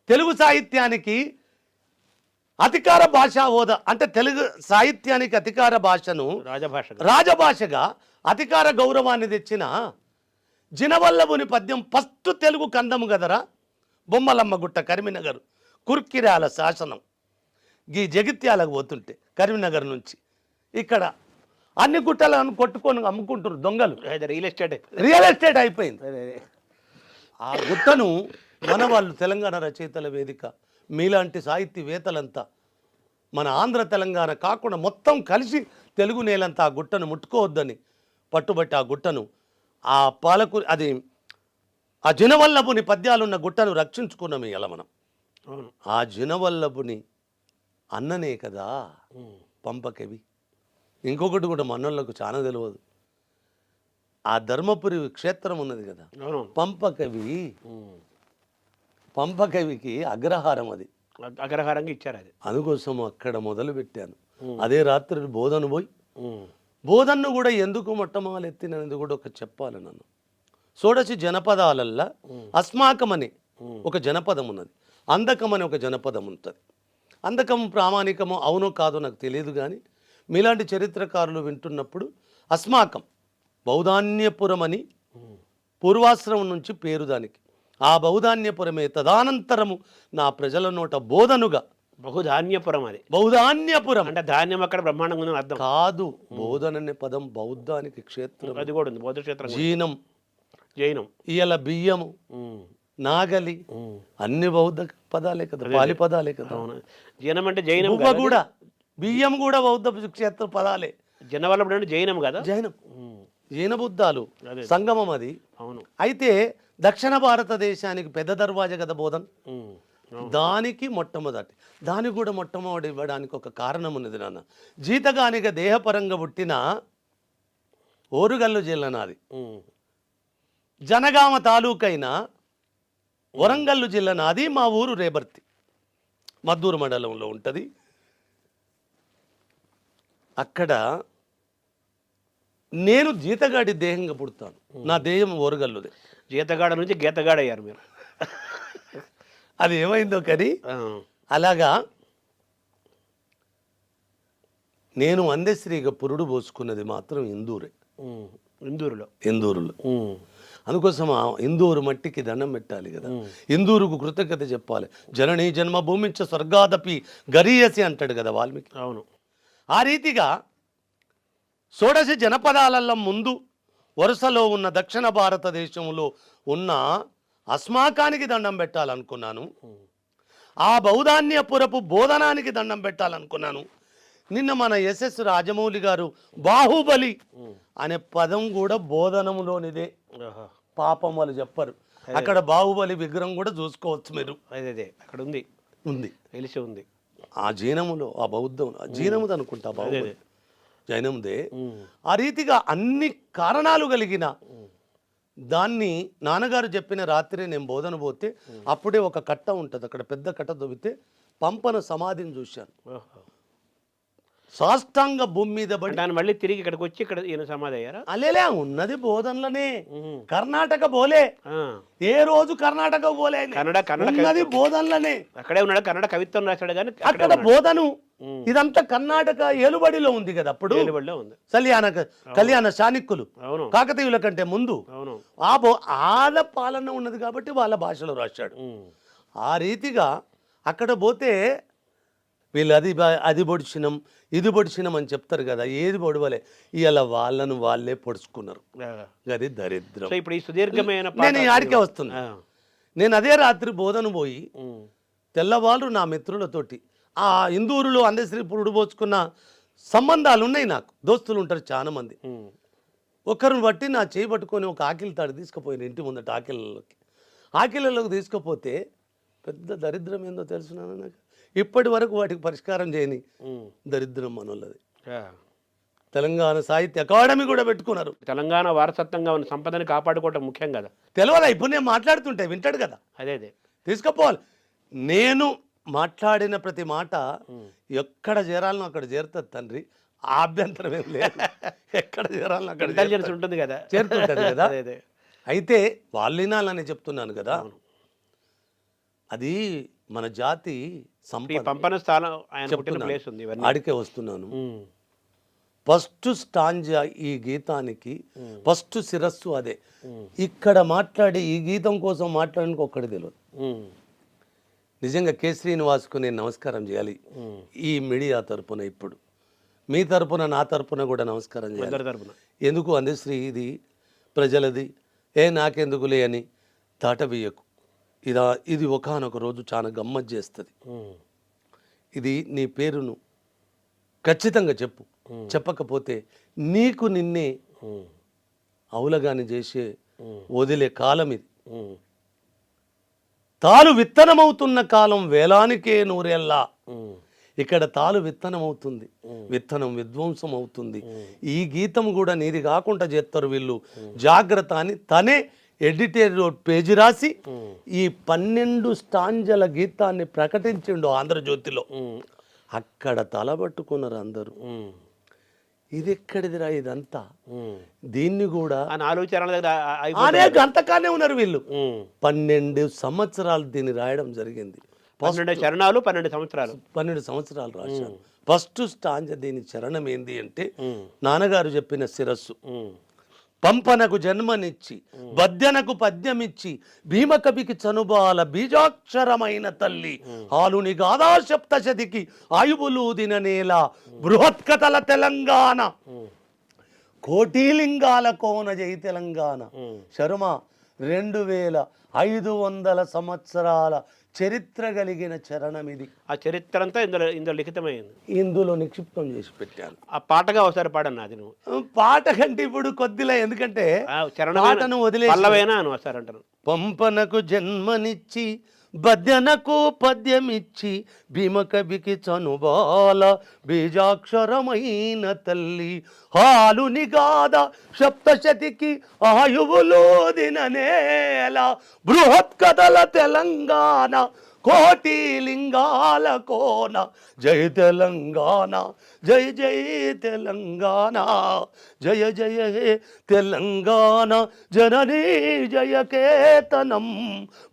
తెలుగు సాహిత్యానికి అధికార భాషా హోదా అంటే తెలుగు సాహిత్యానికి అధికార భాషను రాజభాషగా అధికార గౌరవాన్ని తెచ్చిన జినవల్లభుని పద్యం ఫస్ట్ తెలుగు కందము కదరా. బొమ్మలమ్మ గుట్ట కరీంనగర్ కుర్కిరాల శాసనం. ఈ జగిత్యాలకు పోతుంటే కరీంనగర్ నుంచి ఇక్కడ అన్ని గుట్టలను కొట్టుకొని అమ్ముకుంటారు దొంగలు. రియల్ ఎస్టేట్ అయిపోయింది. ఆ గుట్టను మన వాళ్ళు తెలంగాణ రచయితల వేదిక, మీలాంటి సాహితీవేత్తలంతా మన ఆంధ్ర తెలంగాణ కాకుండా మొత్తం కలిసి తెలుగు నేలంతా ఆ గుట్టను ముట్టుకోవద్దని పట్టుబట్టి ఆ గుట్టను, ఆ అది ఆ జినవల్లభుని పద్యాలున్న గుట్టను రక్షించుకున్నాం ఇలా మనం. ఆ జినవల్లభుని అన్ననే కదా పంపకవి. ఇంకొకటి కూడా మనోళ్ళకు చాలా తెలియదు, ఆ ధర్మపురి క్షేత్రం ఉన్నది కదా పంపకవి. పంపకవికి అగ్రహారం, అది అగ్రహారంగా ఇచ్చారు. అది అందుకోసం అక్కడ మొదలు పెట్టాను. అదే రాత్రి బోధన పోయి, బోధన్ను కూడా ఎందుకు మొట్టమొదలు ఎత్తినది కూడా ఒక చెప్పాలి నన్ను. షోడశి జనపదాలల్లా అస్మాకమని ఒక జనపదం ఉన్నది, అందకమని ఒక జనపదం ఉంటుంది. అందకం ప్రామాణికమో అవునో కాదో నాకు తెలియదు, కానీ మీలాంటి చరిత్రకారులు వింటున్నప్పుడు అస్మాకం బౌధాన్యపురం అని పూర్వాశ్రమం నుంచి పేరు దానికి. ఆ బౌధాన్యపురమే తదానంతరము నా ప్రజల నోట బోధనుగా. బహుధాన్యపురం, అది బౌధాన్యపురం అంటే ధాన్యం అక్కడ బ్రహ్మాండంగా ఉందని అర్థం కాదు. బోధన అనే పదం బౌద్ధానికి క్షేత్రం, అది కూడా ఉంది. బౌద్ధ క్షేత్రం, జీనం, జైనం, ఇయల బియ్యము, నాగలి అన్ని బౌద్ధ పదాలే కదా, పాలి పదాలే కదా. జీనం అంటే జైనం కూడా, బియ్యం కూడా బౌద్ధ క్షేత్ర పదాలే. జనవల్లభుడు అంటే జైనం కదా. జైనం, జైన బుద్ధాలు అదే. సంగమం అది. అవును. అయితే దక్షిణ భారతదేశానికి పెద్ద దర్వాజా కదా బోధన్, దానికి మొట్టమొదటి, దానికి కూడా మొట్టమొదటి ఇవ్వడానికి ఒక కారణం ఉన్నది నాన్న. జీతగానిగా దేహపరంగా పుట్టిన ఓరుగల్లు జిల్లా నాది, జనగామ తాలూకైన వరంగల్లు జిల్లా నాది. మా ఊరు రేబర్తి, మద్దూరు మండలంలో ఉంటుంది. అక్కడ నేను జీతగాడి దేహంగా పుడతాను, నా దేహం ఓరుగల్లుదే. జీతగాడ నుంచి గీతగాడ అయ్యారు మీరు. అది ఏమైందో కానీ అలాగా నేను అందశ్రీగా పురుడు పోసుకున్నది మాత్రం ఇందూరే, ఇందూరులో. అందుకోసం ఆ ఇందూరు మట్టికి దండం పెట్టాలి కదా, ఇందూరుకు కృతజ్ఞత చెప్పాలి. జననీ జన్మభూమించ స్వర్గాదపి గరీయసి అంటాడు కదా వాల్మీకి. అవును. ఆ రీతిగా షోడశ జనపదాలలో ముందు వరుసలో ఉన్న దక్షిణ భారతదేశంలో ఉన్న అస్మాకానికి దండం పెట్టాలనుకున్నాను, ఆ బౌధాన్యపురపు బోధనానికి దండం పెట్టాలనుకున్నాను. నిన్న మన ఎస్ఎస్ రాజమౌళి గారు బాహుబలి అనే పదం కూడా బోధనంలోనిదే. పాపం వాళ్ళు చెప్పరు. అక్కడ బాహుబలి విగ్రహం కూడా చూసుకోవచ్చు మీరు. అదే అక్కడ ఉంది, ఉంది, తెలిసి ఉంది. ఆ జీనములో, ఆ బౌద్ధం, జీనముది అనుకుంటా, బాహుబలి జైనముదే. ఆ రీతిగా అన్ని కారణాలు కలిగిన దాన్ని నాన్నగారు చెప్పిన రాత్రి నేను బోధన పోతే అప్పుడే ఒక కట్ట ఉంటుంది, అక్కడ పెద్ద కట్ట దొబ్బితే పంపన సమాధిని చూశాను. సాష్టాంగ భూమి మీద పడి దాన్ని మళ్ళీ తిరిగి ఇక్కడికి వచ్చి ఇక్కడ ఈయన సమాధి అయ్యారా? అలేలే ఉన్నది బోధనలోనే. కర్ణాటక పోలే, ఏ రోజు కర్ణాటక పోలే, ఉన్నది బోధనలోనే. అక్కడే ఉన్నాడు, కన్నడ కవిత్వం రాశాడు కానీ అక్కడ బోధను. ఇదంతా కర్ణాటక ఏలుబడిలో ఉంది కదా అప్పుడు. కళ్యాణ చాణిక్యులు కాకతీయుల కంటే ముందు వాళ్ళ పాలన ఉన్నది కాబట్టి వాళ్ళ భాషలో రాశాడు. ఆ రీతిగా అక్కడ పోతే వీళ్ళు అది పొడిచినాం, ఇది పొడిచినాం అని చెప్తారు కదా, ఏది పొడవలే. ఇవాళ వాళ్ళను వాళ్ళే పొడుచుకున్నారు. అది దరిద్రం. ఇప్పుడు ఈ సుదీర్ఘమైన నేను ఆడికే వస్తున్నా. నేను అదే రాత్రి బోధన పోయి తెల్లవాళ్ళు నా మిత్రులతోటి ఆ ఇందూరులో అందశ్రీ పురుడు పోచుకున్న సంబంధాలు ఉన్నాయి నాకు, దోస్తులు ఉంటారు చాలా మంది. ఒకరిని బట్టి నా చేయి పట్టుకొని ఒక ఆకిలి తాడు తీసుకుపోయిన ఇంటి ముందట ఆకిళ్ళలోకి తీసుకుపోతే పెద్ద దరిద్రం ఏందో తెలుసున్నాను నాకు. ఇప్పటి వరకు వాటికి పరిష్కారం చేయని దరిద్రం మనోళ్ళది. తెలంగాణ సాహిత్య అకాడమీ కూడా పెట్టుకున్నారు. తెలంగాణ వారసత్వంగా ఉన్న సంపదని కాపాడుకోవటం ముఖ్యం కదా. తెలియదా? ఇప్పుడు నేను మాట్లాడుతుంటే వింటాడు కదా, అదే తీసుకుపోవాలి. నేను మాట్లాడిన ప్రతి మాట ఎక్కడ చేరాలనో అక్కడ చేరుతుంది తండ్రి, ఆభ్యంతరం ఏం లేదు. ఎక్కడ చేరాలనో అక్కడ ఇంటెలిజెన్స్ ఉంటుంది కదా, చేరుతుంటుంది కదా. అయితే వాళ్ళు వినాలని చెప్తున్నాను కదా, అది మన జాతి పంపన స్థానం ప్లేస్ ఉంది. ఆడికే వస్తున్నాను. ఫస్ట్ స్టాంజా ఈ గీతానికి ఫస్ట్ శిరస్సు అదే. ఇక్కడ మాట్లాడి ఈ గీతం కోసం మాట్లాడడానికి ఒక్కడి తెలియదు. నిజంగా కె. శ్రీనివాస్కు నేను నమస్కారం చేయాలి ఈ మీడియా తరపున, ఇప్పుడు మీ తరపున నా తరపున కూడా నమస్కారం చేయాలి. ఎందుకు అందశ్రీ ఇది ప్రజలది, నాకెందుకులే అని దాటవీయకు. ఇది ఒకానొక రోజు చాలా గమ్మత్ చేస్తుంది. ఇది నీ పేరును ఖచ్చితంగా చెప్పు, చెప్పకపోతే నీకు నిన్నే అవులగాని చేసే వదిలే కాలం ఇది. తాలు విత్తనమవుతున్న కాలం వేలానికే నూరేళ్ళ. ఇక్కడ తాలు విత్తనమవుతుంది, విత్తనం విధ్వంసం అవుతుంది. ఈ గీతం కూడా నీది కాకుండా చేస్తారు వీళ్ళు, జాగ్రత్త అని తనే ఎడిటోరియల్ పేజీ రాసి ఈ 12 స్టాంజల గీతాన్ని ప్రకటించిండు ఆంధ్రజ్యోతిలో. అక్కడ తలబట్టుకున్నారు అందరూ. ఇది ఎక్కడిదిరా ఇదంతా, దీన్ని కూడా అనేక అంతకానే ఉన్నారు వీళ్ళు. 12 సంవత్సరాలు దీన్ని రాయడం జరిగింది. 12 చరణాలు 12 సంవత్సరాలు 12 సంవత్సరాలు రాశాను. ఫస్ట్ స్టాంజ దీని చరణం ఏంది అంటే, నాన్నగారు చెప్పిన శిరస్సు. పంపనకు జన్మనిచ్చి బద్యనకు పద్యమిచ్చి భీమకవికి చనుబాల బీజాక్షరమైన తల్లి హాలుని గాథా సప్తశతికి ఆయువులూదిన నేల బృహత్కథల తెలంగాణ కోటిలింగాల కోన జై తెలంగాణ. శర్మ 2500 సంవత్సరాల చరిత్ర కలిగిన చరణం ఇది. ఆ చరిత్ర అంతా ఇందులో లిఖితమైంది. ఇందులో నిక్షిప్తం చేసి పెట్టాను. ఆ పాటగా ఒకసారి పాడన్నా అది నువ్వు. పాట కంటే ఇప్పుడు కొద్దిలా, ఎందుకంటే చరణం పాటను వదిలేసి పల్లవేనా అని ఒకసారి అంటాను. పంపనకు జన్మనిచ్చి బద్యనకు పద్యమిచ్చి భీమకవికి చనుబాల బీజాక్షరమైన తల్లి హాలుని గాథ సప్తశతికి ఆయువులోదిన నేల బృహత్కథల తెలంగాణ కోటి లింగాల కోన జై తెలంగాణ జై జై తెలంగాణ జయ జయ హే తెలంగాణ జననీ జయకేతనం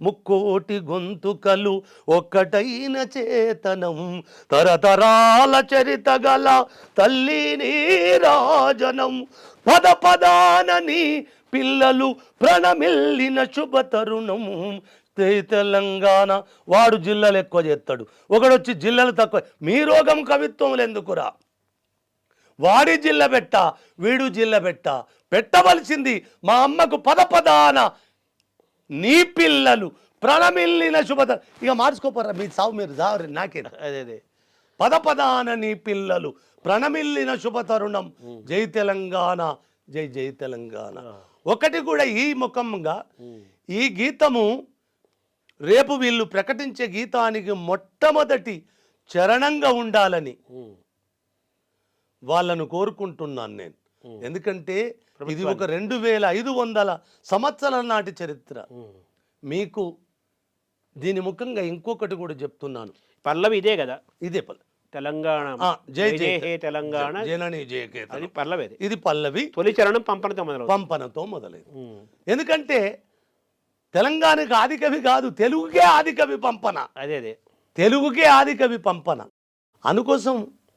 ముక్కోటి గొంతుకలు ఒక్కటైన చేతనం తరతరాల చరిత గల తల్లి నీరాజనం పద పదానని పిల్లలు ప్రణమిల్లిన శుభ తరుణం తెలంగాణ. వాడు జిల్లాలు ఎక్కువ చేస్తాడు, ఒకడొచ్చి జిల్లాలు తక్కువ. మీ రోగం కవిత్వములు ఎందుకురా? వాడి జిల్ల పెట్ట, వీడు జిల్ల పెట్టవలసింది మా అమ్మకు పద పదాన నీ పిల్లలు ప్రణమిల్లిన శుభత. ఇక మార్చుకోపోరా, మీ సావు మీరు సావు నాకే. అదే పద పదాన నీ పిల్లలు ప్రణమిల్లిన శుభతరుణం జై తెలంగాణ జై జై తెలంగాణ. ఒకటి కూడా ఈ ముఖంగా ఈ గీతము రేపు వీళ్ళు ప్రకటించే గీతానికి మొట్టమొదటి చరణంగా ఉండాలని వాళ్ళను కోరుకుంటున్నాను నేను. ఎందుకంటే ఇది ఒక 2500 సంవత్సరాల నాటి చరిత్ర. మీకు దీని ముఖంగా ఇంకొకటి కూడా చెప్తున్నాను. పల్లవి ఇదే కదా, ఇదే పల్లవి. తెలంగాణ జై జై హే తెలంగాణ జనని జయకేతనం. అది పల్లవి. ఇది పల్లవి. తొలి చరణం పంపనతో మొదలైంది. ఎందుకంటే తెలంగాణకి ఆదికవి కాదు, తెలుగుకే ఆదికవి పంపన. అదే తెలుగుకే ఆదికవి పంపన. అందుకోసం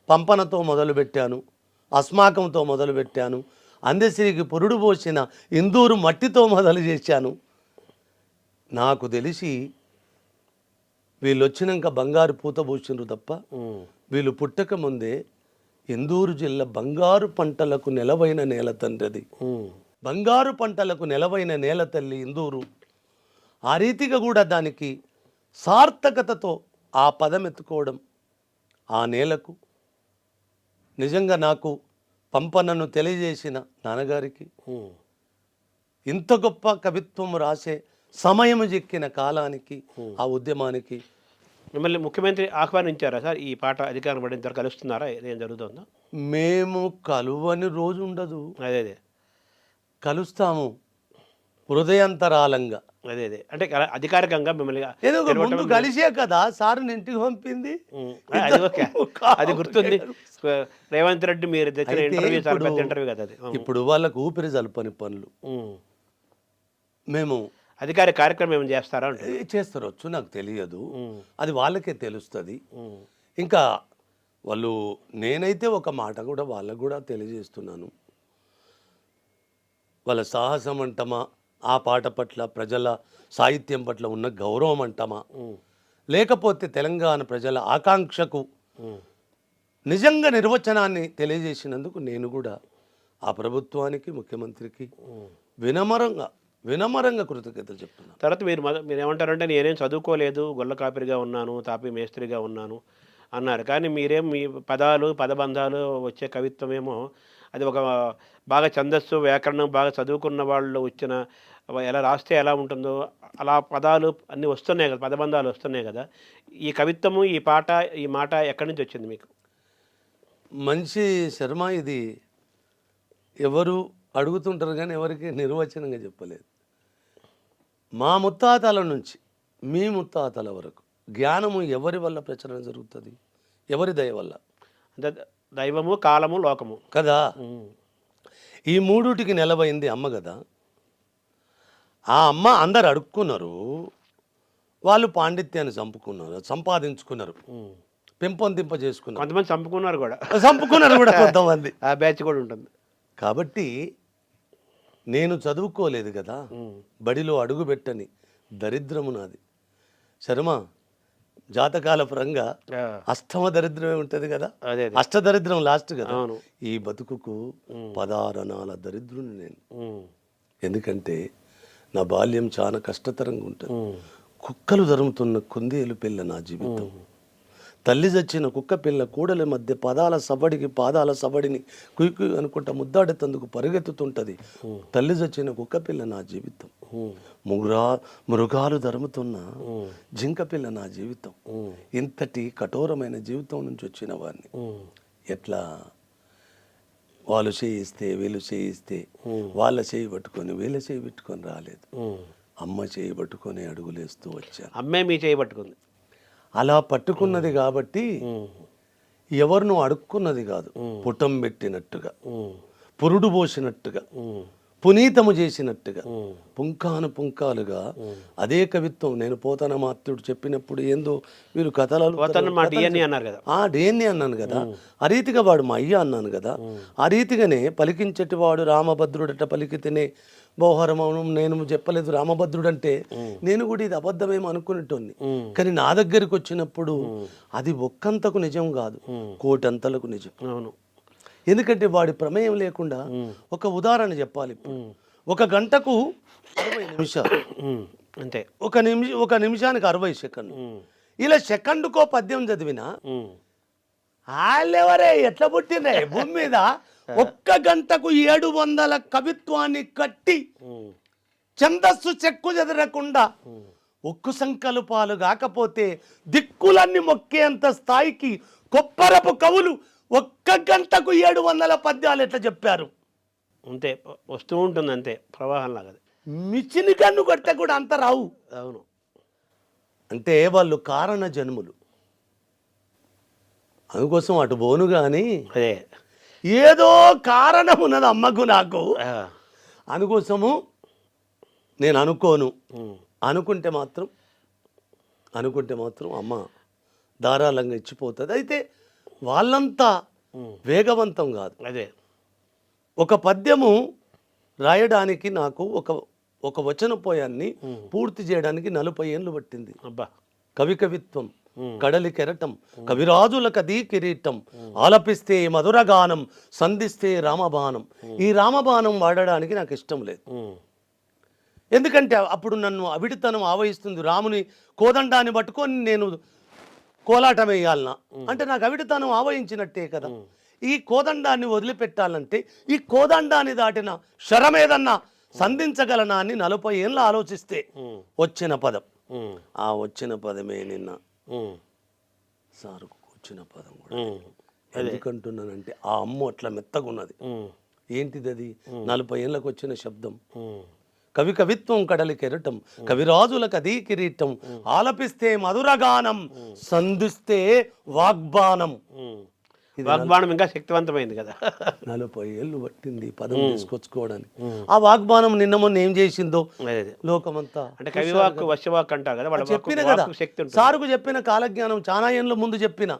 పంపనతో మొదలుపెట్టాను, అస్మాకంతో మొదలుపెట్టాను, అందశ్రీకి పురుడు పోసిన ఇందూరు మట్టితో మొదలు చేశాను. నాకు తెలిసి వీళ్ళు వచ్చినాక బంగారు పూత పూసిండ్రు తప్ప వీళ్ళు పుట్టక ముందే ఇందూరు జిల్లా బంగారు పంటలకు నెలవైన నేల తండ్రిది. బంగారు పంటలకు నెలవైన నేల తల్లి ఇందూరు. ఆ రీతిగా కూడా దానికి సార్థకతతో ఆ పదం ఎత్తుకోవడం ఆ నేలకు నిజంగా నాకు పంపనను తెలియజేసిన నాన్నగారికి, ఇంత గొప్ప కవిత్వం రాసే సమయం చెక్కిన కాలానికి, ఆ ఉద్యమానికి. మిమ్మల్ని ముఖ్యమంత్రి ఆహ్వానించారా సార్? ఈ పాట అధికారం పడిన తర్వాత కలుస్తున్నారా? ఏం జరుగుతుందో? మేము కలువని రోజు ఉండదు. అదే కలుస్తాము హృదయంతరాలంగా. అదే అంటే అధికారికంగా మిమ్మల్ని ఏదో ముందు కలిసే కదా సార్ ఇంటికి పంపింది. అది గుర్తుంది. రేవంత్ రెడ్డి మీరు తెచ్చిన ఇంటర్వ్యూ కదా అది. ఇప్పుడు వాళ్ళకు ఊపిరి జలపని పనులు మేము అధికార కార్యక్రమం ఏమైనా చేస్తారా అంటే చేస్తారొచ్చు, నాకు తెలియదు, అది వాళ్ళకే తెలుస్తుంది. ఇంకా వాళ్ళు, నేనైతే ఒక మాట కూడా వాళ్ళకు కూడా తెలియజేస్తున్నాను. వాళ్ళ సాహసం అంటమా, ఆ పాట పట్ల ప్రజల సాహిత్యం పట్ల ఉన్న గౌరవం అంటమా, లేకపోతే తెలంగాణ ప్రజల ఆకాంక్షకు నిజంగా నిర్వచనాన్ని తెలియజేసినందుకు నేను కూడా ఆ ప్రభుత్వానికి, ముఖ్యమంత్రికి వినమ్రంగా కృతజ్ఞతలు చెప్తున్నాను. తర్వాత మీరు ఏమంటారంటే నేనేం చదువుకోలేదు, గొల్ల కాపిరిగా ఉన్నాను, తాపి మేస్త్రిగా ఉన్నాను అన్నారు. కానీ మీరేం మీ పదబంధాలు వచ్చే కవిత్వం ఏమో అది ఒక బాగా ఛందస్సు వ్యాకరణం బాగా చదువుకున్న వాళ్ళు వచ్చిన ఎలా రాస్తే ఎలా ఉంటుందో అలా పదాలు అన్నీ వస్తున్నాయి కదా, పదబంధాలు వస్తున్నాయి కదా. ఈ కవిత్వము, ఈ మాట ఎక్కడి నుంచి వచ్చింది మీకు? మంచి శర్మ, ఇది ఎవరు అడుగుతుంటారు కానీ ఎవరికి నిర్వచనంగా చెప్పలేదు. మా ముత్తాతల నుంచి మీ ముత్తాతల వరకు జ్ఞానము ఎవరి వల్ల ప్రచురణ జరుగుతుంది? ఎవరి దయ వల్ల. అంటే దైవము, కాలము, లోకము కదా. ఈ మూడుటికి నెలవైంది అమ్మ కదా. ఆ అమ్మ అందరు అడుక్కున్నారు, వాళ్ళు పాండిత్యాన్ని సంపాదించుకున్నారు, పెంపొందింప చేసుకున్నారు. కొంతమంది చంపుకున్నారు కూడా కొంతమంది. ఆ బ్యాచ్ కూడా ఉంటుంది. కాబట్టి నేను చదువుకోలేదు కదా, బడిలో అడుగు పెట్టని దరిద్రము నాది. శర్మ, జాతకాల పరంగా అష్టమ దరిద్రమే ఉంటుంది కదా, అష్టదరిద్రం లాస్ట్ కదా. ఈ బతుకుకు 16 అనాల దరిద్రుని నేను. ఎందుకంటే నా బాల్యం చాలా కష్టతరంగా ఉంటుంది. కుక్కలు ధరుముతున్న కుందేలు పిల్ల నా జీవితం. తల్లి చచ్చిన కుక్క పిల్ల కూడల మధ్య పాదాల సబడిని కుయ్యి అనుకుంటా ముద్దాడేందుకు పరిగెత్తుతుంటది. తల్లి చచ్చిన కుక్క పిల్ల నా జీవితం. మృగాలు ధరుముతున్న జింక పిల్ల నా జీవితం. ఇంతటి కఠోరమైన జీవితం నుంచి వచ్చిన వాడిని ఎట్లా వాళ్ళు చేయిస్తే వీళ్ళు చేయిస్తే వాళ్ళ చేయి పట్టుకొని వీళ్ళ చేయి పెట్టుకొని రాలేదు. అమ్మ చేయి పట్టుకొని అడుగులేస్తూ వచ్చాను. అమ్మే మీ చేయి పట్టుకుంది. అలా పట్టుకున్నది కాబట్టి ఎవరిను అడుక్కున్నది కాదు. పుటం పెట్టినట్టుగా, పురుడు పోసినట్టుగా, పునీతము చేసినట్టుగా, పుంకాలుగా అదే కవిత్వం. నేను పోతన మాత్రుడు చెప్పినప్పుడు ఏందో వీరు కథలు అన్నారు కదా, డిఎన్ఏ అన్నాను కదా, ఆ రీతిగా వాడు మా అయ్య అన్నాను కదా, ఆ రీతిగానే పలికించేటి వాడు రామభద్రుడట పలికితేనే బోహరమౌనం. నేను చెప్పలేదు రామభద్రుడు అంటే, నేను కూడా ఇది అబద్ధమేమో అనుకునేటోన్ని. కానీ నా దగ్గరికి వచ్చినప్పుడు అది ఒక్కంతకు నిజం కాదు, కోటంతలకు నిజం. అవును. ఎందుకంటే వాడి ప్రమేయం లేకుండా ఒక ఉదాహరణ చెప్పాలి. ఒక గంటకు 60 నిమిషాలు అంతే. ఒక నిమిషానికి 60 సెకండ్లు. ఇలా సెకండ్కో పద్యం చదివినా వాళ్ళెవరే ఎట్లా పుట్టిందే భూమి మీద. ఒక్క గంటకు 700 కవిత్వాన్ని కట్టి ఛందస్సు చెక్కు చెదరకుండా ఉక్కు సంకల్పాలు కాకపోతే దిక్కులన్నీ మొక్కేంత స్థాయికి కొప్పరపు కవులు ఒక్క గంటకు 700 పద్యాలు ఎట్లా చెప్పారు. అంతే వస్తూ ఉంటుంది, అంతే ప్రవాహం లాగా. మిచిని కన్ను కొడితే కూడా అంత రావు. అవును. అంటే వాళ్ళు కారణ జన్ములు. అందుకోసం అటు పోను కానీ అదే ఏదో కారణం ఉన్నది అమ్మకు నాకు. అందుకోసము నేను అనుకుంటే మాత్రం అమ్మ ధారాళంగా ఇచ్చిపోతుంది. అయితే వాళ్ళంతా వేగవంతం కాదు. అదే ఒక పద్యము రాయడానికి నాకు ఒక వచనపోయాన్ని పూర్తి చేయడానికి 40 ఏళ్ళు పట్టింది. అబ్బా. కవిత్వం కడలి కెరటం, కవిరాజుల కదీ కిరీటం, ఆలపిస్తే మధురగానం, సంధిస్తే రామబాణం. ఈ రామబాణం వాడడానికి నాకు ఇష్టం లేదు. ఎందుకంటే అప్పుడు నన్ను అవిడితనం ఆవహిస్తుంది. రాముని కోదండాన్ని పట్టుకొని నేను కోలాటం వేయాలనా అంటే నాకు అవిడితనం ఆవహించినట్టే కదా. ఈ కోదండాన్ని వదిలిపెట్టాలంటే ఈ కోదండాన్ని దాటిన శరమేదన్నా సంధించగలనా అని 40 ఏళ్ళు ఆలోచిస్తే వచ్చిన పదం. ఆ వచ్చిన పదమే నిన్న సారుకు వచ్చిన పదం కూడా. ఎందుకంటున్నానంటే ఆ అమ్మ అట్లా మెత్తగున్నది. ఏంటిది అది? 40 ఏళ్ళకు వచ్చిన శబ్దం. కవిత్వం కడలి కెరటం, కవిరాజులకు అదీ కిరీటం, ఆలపిస్తే మధురగానం, సంధిస్తే వాగ్బాణం. వాగ్బాణం ఇంకా శక్తివంతమైంది కదా. 40 ఏళ్ళు పట్టింది పదం తీసుకొచ్చుకోవడానికి. ఆ వాగ్బాణం నిన్న మొన్న ఏం చేసిందో లోకమంతా. అంటే కవివాక్ వశవాక్ అంటారు కదా, చెప్పిన కదా. సారుకు చెప్పిన కాలజ్ఞానం చాలా ఏళ్ళ ముందు చెప్పిన.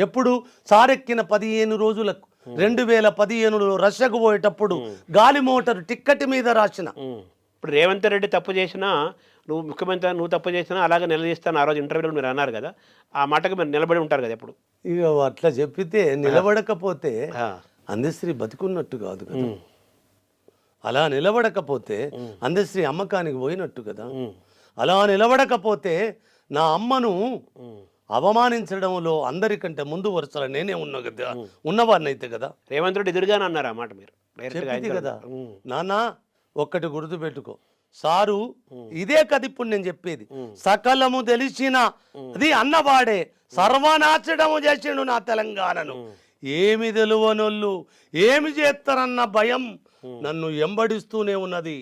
ఎప్పుడు సారెక్కిన 15 రోజులకు 2015లో రష్యాకు పోయేటప్పుడు గాలి మోటార్ టిక్కెట్ మీద రాసిన. ఇప్పుడు రేవంత్ రెడ్డి తప్పు చేసినా, నువ్వు ముఖ్యమంత్రి నువ్వు తప్పు చేసినా అలాగే నిలదీస్తాను. ఆ రోజు ఇంటర్వ్యూలో మీరు అన్నారు కదా, ఆ మాటకు మీరు నిలబడి ఉంటారు కదా ఎప్పుడు. ఇక అట్లా చెప్పితే నిలబడకపోతే అందశ్రీ బతుకున్నట్టు కాదు కదా. అలా నిలబడకపోతే అందశ్రీ అమ్మకానికి పోయినట్టు కదా. అలా నిలబడకపోతే నా అమ్మను అవమానించడంలో అందరికంటే ముందు వరుసలో నేనే ఉన్నవాడిని అయితే కదా. రేవంత్ రెడ్డి ఎదురుగానే అన్నారు ఆ మాట మీరు చెప్పింది కదా. నాన్న ఒక్కటి గుర్తుపెట్టుకో, సారు ఇదే కదా ఇప్పుడు నేను చెప్పేది. సకలము తెలిసిన అది అన్నవాడే సర్వనాశనము చేసిండు నా తెలంగాణను. ఏమి తెలువనోళ్ళు ఏమి చేస్తారన్న భయం నన్ను ఎంబడిస్తూనే ఉన్నది.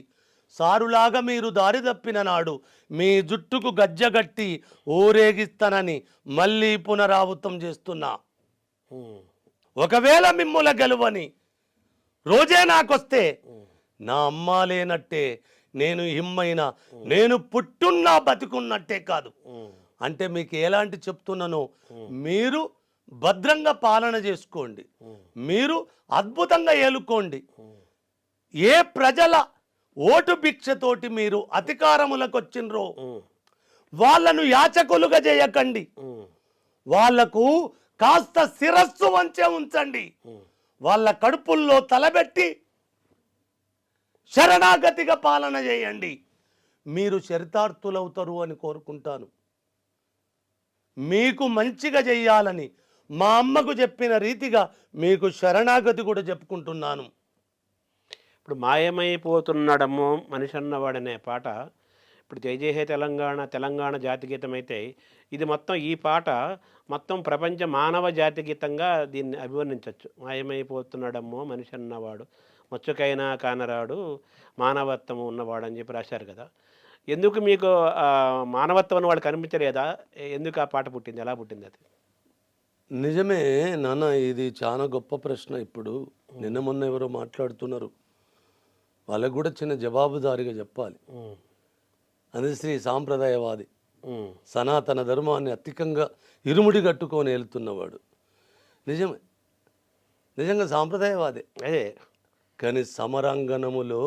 సారులాగా మీరు దారి తప్పిన నాడు మీ జుట్టుకు గజ్జగట్టి ఊరేగిస్తానని మళ్ళీ పునరావృతం చేస్తున్నా. ఒకవేళ మిమ్ముల గెలువని రోజే నాకొస్తే నా అమ్మ లేనట్టే, నేను హిమ్మైనా, నేను పుట్టున్నా బతికున్నట్టే కాదు. అంటే మీకు ఎలాంటి చెప్తున్నానో, మీరు భద్రంగా పాలన చేసుకోండి, మీరు అద్భుతంగా ఏలుకోండి. ఏ ప్రజల ఓటు భిక్షతోటి మీరు అధికారములకు వచ్చినరో వాళ్ళను యాచకులుగా చేయకండి. వాళ్లకు కాస్త శిరస్సు వంచే ఉంచండి. వాళ్ళ కడుపుల్లో తలబెట్టి శరణాగతిగా పాలన చేయండి. మీరు చరితార్థులవుతారు అని కోరుకుంటాను. మీకు మంచిగా చెయ్యాలని మా అమ్మకు చెప్పిన రీతిగా మీకు శరణాగతి కూడా చెప్పుకుంటున్నాను. ఇప్పుడు మాయమైపోతున్నాడమ్మో మనిషి అన్నవాడనే పాట ఇప్పుడు జై జై హే తెలంగాణ తెలంగాణ జాతి గీతం అయితే ఇది మొత్తం ఈ పాట మొత్తం ప్రపంచ మానవ జాతి గీతంగా దీన్ని అభివర్ణించవచ్చు. మాయమైపోతున్నాడమ్మో మనిషి అన్నవాడు మచ్చుకైనా కానరాడు మానవత్వం ఉన్నవాడు అని చెప్పి రాశారు కదా. ఎందుకు మీకు మానవత్వం అని వాళ్ళు కనిపించలేదా? ఎందుకు ఆ పాట పుట్టింది? ఎలా పుట్టింది అది? నిజమే నాన్న, ఇది చాలా గొప్ప ప్రశ్న. ఇప్పుడు నిన్న మొన్న ఎవరో మాట్లాడుతున్నారు, వాళ్ళకు కూడా చిన్న జవాబుదారిగా చెప్పాలి. అందశ్రీ సాంప్రదాయవాది, సనాతన ధర్మాన్ని అధికంగా ఇరుముడి కట్టుకొని వెళ్తున్నవాడు. నిజమే, నిజంగా సాంప్రదాయవాదే. అదే కానీ సమరాంగణములో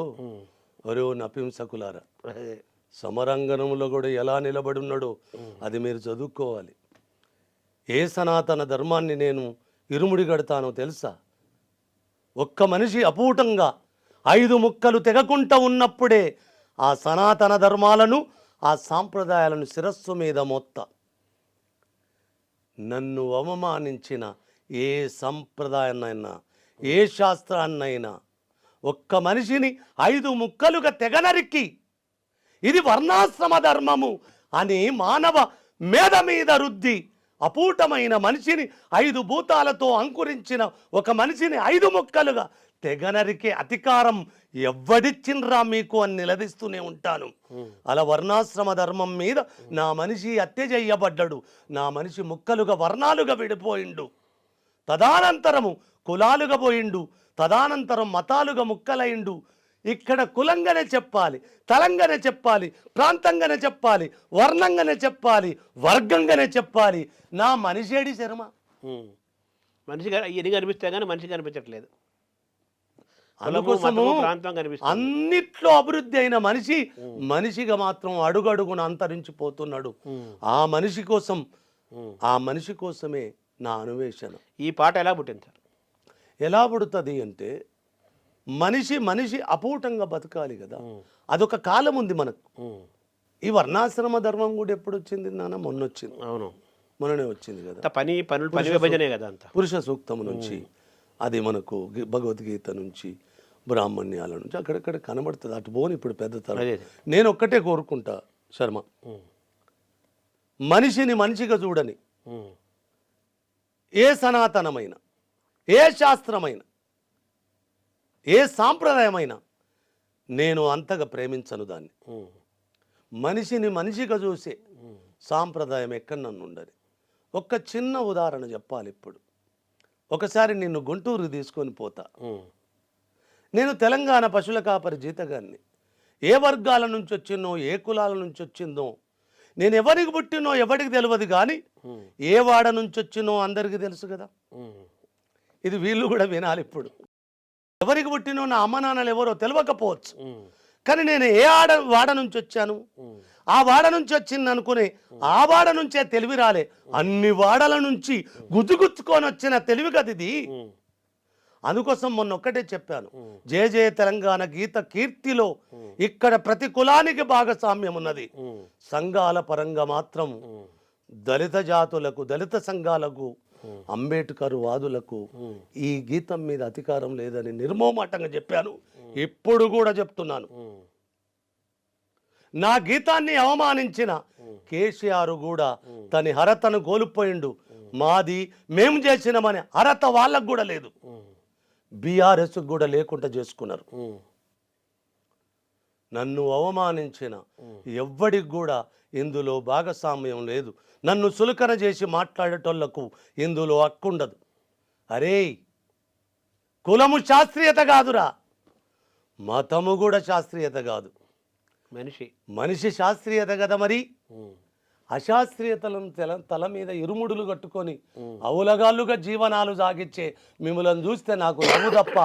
ఒరో నపింసకులారా, సమరాంగణంలో కూడా ఎలా నిలబడి ఉన్నాడో అది మీరు చదువుకోవాలి. ఏ సనాతన ధర్మాన్ని నేను ఇరుముడి కడతానో తెలుసా? ఒక్క మనిషి అపూటంగా 5 ముక్కలు తెగకుంటా ఉన్నప్పుడే ఆ సనాతన ధర్మాలను ఆ సాంప్రదాయాలను శిరస్సు మీద మోత్త. నన్ను అవమానించిన ఏ సంప్రదాయాన్నైనా ఏ శాస్త్రాన్నైనా ఒక్క మనిషిని 5 ముక్కలుగా తెగనరికి ఇది వర్ణాశ్రమ ధర్మము అని మానవ మేధ మీద రుద్ది అపూటమైన మనిషిని 5 భూతాలతో అంకురించిన ఒక మనిషిని 5 ముక్కలుగా తెగనరికే అధికారం ఎవ్వడిచ్చిండ్రా మీకు అని నిలదీస్తూనే ఉంటాను. అలా వర్ణాశ్రమ ధర్మం మీద నా మనిషి హత్య చెయ్యబడ్డాడు. నా మనిషి ముక్కలుగా వర్ణాలుగా విడిపోయిండు. తదానంతరము కులాలుగా పోయిండు. తదానంతరం మతాలుగా ముక్కలైండు. ఇక్కడ కులంగానే చెప్పాలి, తలంగానే చెప్పాలి, ప్రాంతంగానే చెప్పాలి, వర్ణంగానే చెప్పాలి, వర్గంగానే చెప్పాలి. నా మనిషేడి శర్మ మనిషి ఇది కనిపిస్తే కానీ మనిషి కనిపించట్లేదు. అందుకోసము ప్రాంతం కనిపిస్తుంది. అన్నిట్లో అభివృద్ధి అయిన మనిషి మనిషిగా మాత్రం అడుగడుగున అంతరించిపోతున్నాడు. ఆ మనిషి కోసం, ఆ మనిషి కోసమే నా అన్వేషణ. ఈ పాట ఎలా పుట్టింది సార్? ఎలా పుడుతుంది అంటే మనిషి అపూటంగా బతకాలి కదా. అదొక కాలం ఉంది మనకు. ఈ వర్ణాశ్రమ ధర్మం కూడా ఎప్పుడు వచ్చింది నాన్న? మొన్న వచ్చింది. అవును, మొన్ననే వచ్చింది కదా. పని విభజనే కదా అంత. పురుష సూక్తం నుంచి అది మనకు భగవద్గీత నుంచి బ్రాహ్మణ్యాల నుంచి అక్కడక్కడ కనబడుతుంది. అటు పోని ఇప్పుడు పెద్ద తరం. నేను ఒక్కటే కోరుకుంటా శర్మ, మనిషిని మనిషిగా చూడని ఏ సనాతనమైన, ఏ శాస్త్రమైన, ఏ సాంప్రదాయమైనా నేను అంతగా ప్రేమించను దాన్ని. మనిషిని మనిషిగా చూసే సాంప్రదాయం ఎక్కడ నన్ను ఉండదు. ఒక్క చిన్న ఉదాహరణ చెప్పాలి. ఇప్పుడు ఒకసారి నిన్ను గుంటూరు తీసుకొని పోతా. నేను తెలంగాణ పశువుల కాపరి జీతగాన్ని. ఏ వర్గాల నుంచి వచ్చినో, ఏ కులాల నుంచి వచ్చిందో, నేను ఎవరికి పుట్టినో ఎవరికి తెలియదు, కానీ ఏ వాడ నుంచి వచ్చినో అందరికీ తెలుసు కదా. ఇది వీళ్ళు కూడా వినాలి. ఇప్పుడు ఎవరికి పుట్టినో నా అమ్మ నాన్నలు ఎవరో తెలియకపోవచ్చు, కానీ నేను ఏ వాడ నుంచి వచ్చాను, ఆ వాడ నుంచి వచ్చింది అనుకుని ఆ వాడ నుంచే తెలివి రాలే, అన్ని వాడల నుంచి గుజ్జుగుచ్చుకొని వచ్చిన తెలివి కదా ఇది. అందుకోసం మొన్న ఒక్కటే చెప్పాను, జయ జయ తెలంగాణ గీత కీర్తిలో ఇక్కడ ప్రతి కులానికి భాగస్వామ్యం ఉన్నది. సంఘాల పరంగా మాత్రం దళిత జాతులకు, దళిత సంఘాలకు, అంబేద్కర్ వాదులకు ఈ గీతం మీద అధికారం లేదని నిర్మోమాటంగా చెప్పాను. ఇప్పుడు కూడా చెప్తున్నాను. నా గీతాన్ని అవమానించిన కేసీఆర్ కూడా తన అర్హతను కోల్పోయిండు. మాది మేము చేసినామని అర్హత వాళ్ళకు కూడా లేదు, బీఆర్ఎస్ కూడా లేకుండా చేసుకున్నారు. నన్ను అవమానించిన ఎవ్వడికి కూడా ఇందులో భాగస్వామ్యం లేదు. నన్ను సులకన చేసి మాట్లాడేటోళ్లకు ఇందులో హక్కుండదు. అరే, కులము శాస్త్రీయత కాదురా, మతము కూడా శాస్త్రీయత కాదు. మనిషి శాస్త్రీయత కదా. మరి అశాస్త్రీయతలను తల మీద ఇరుముడులు కట్టుకొని అవులగాళ్ళుగా జీవనాలు సాగించే మిమ్మల్ని చూస్తే నాకు నవ్వు తప్ప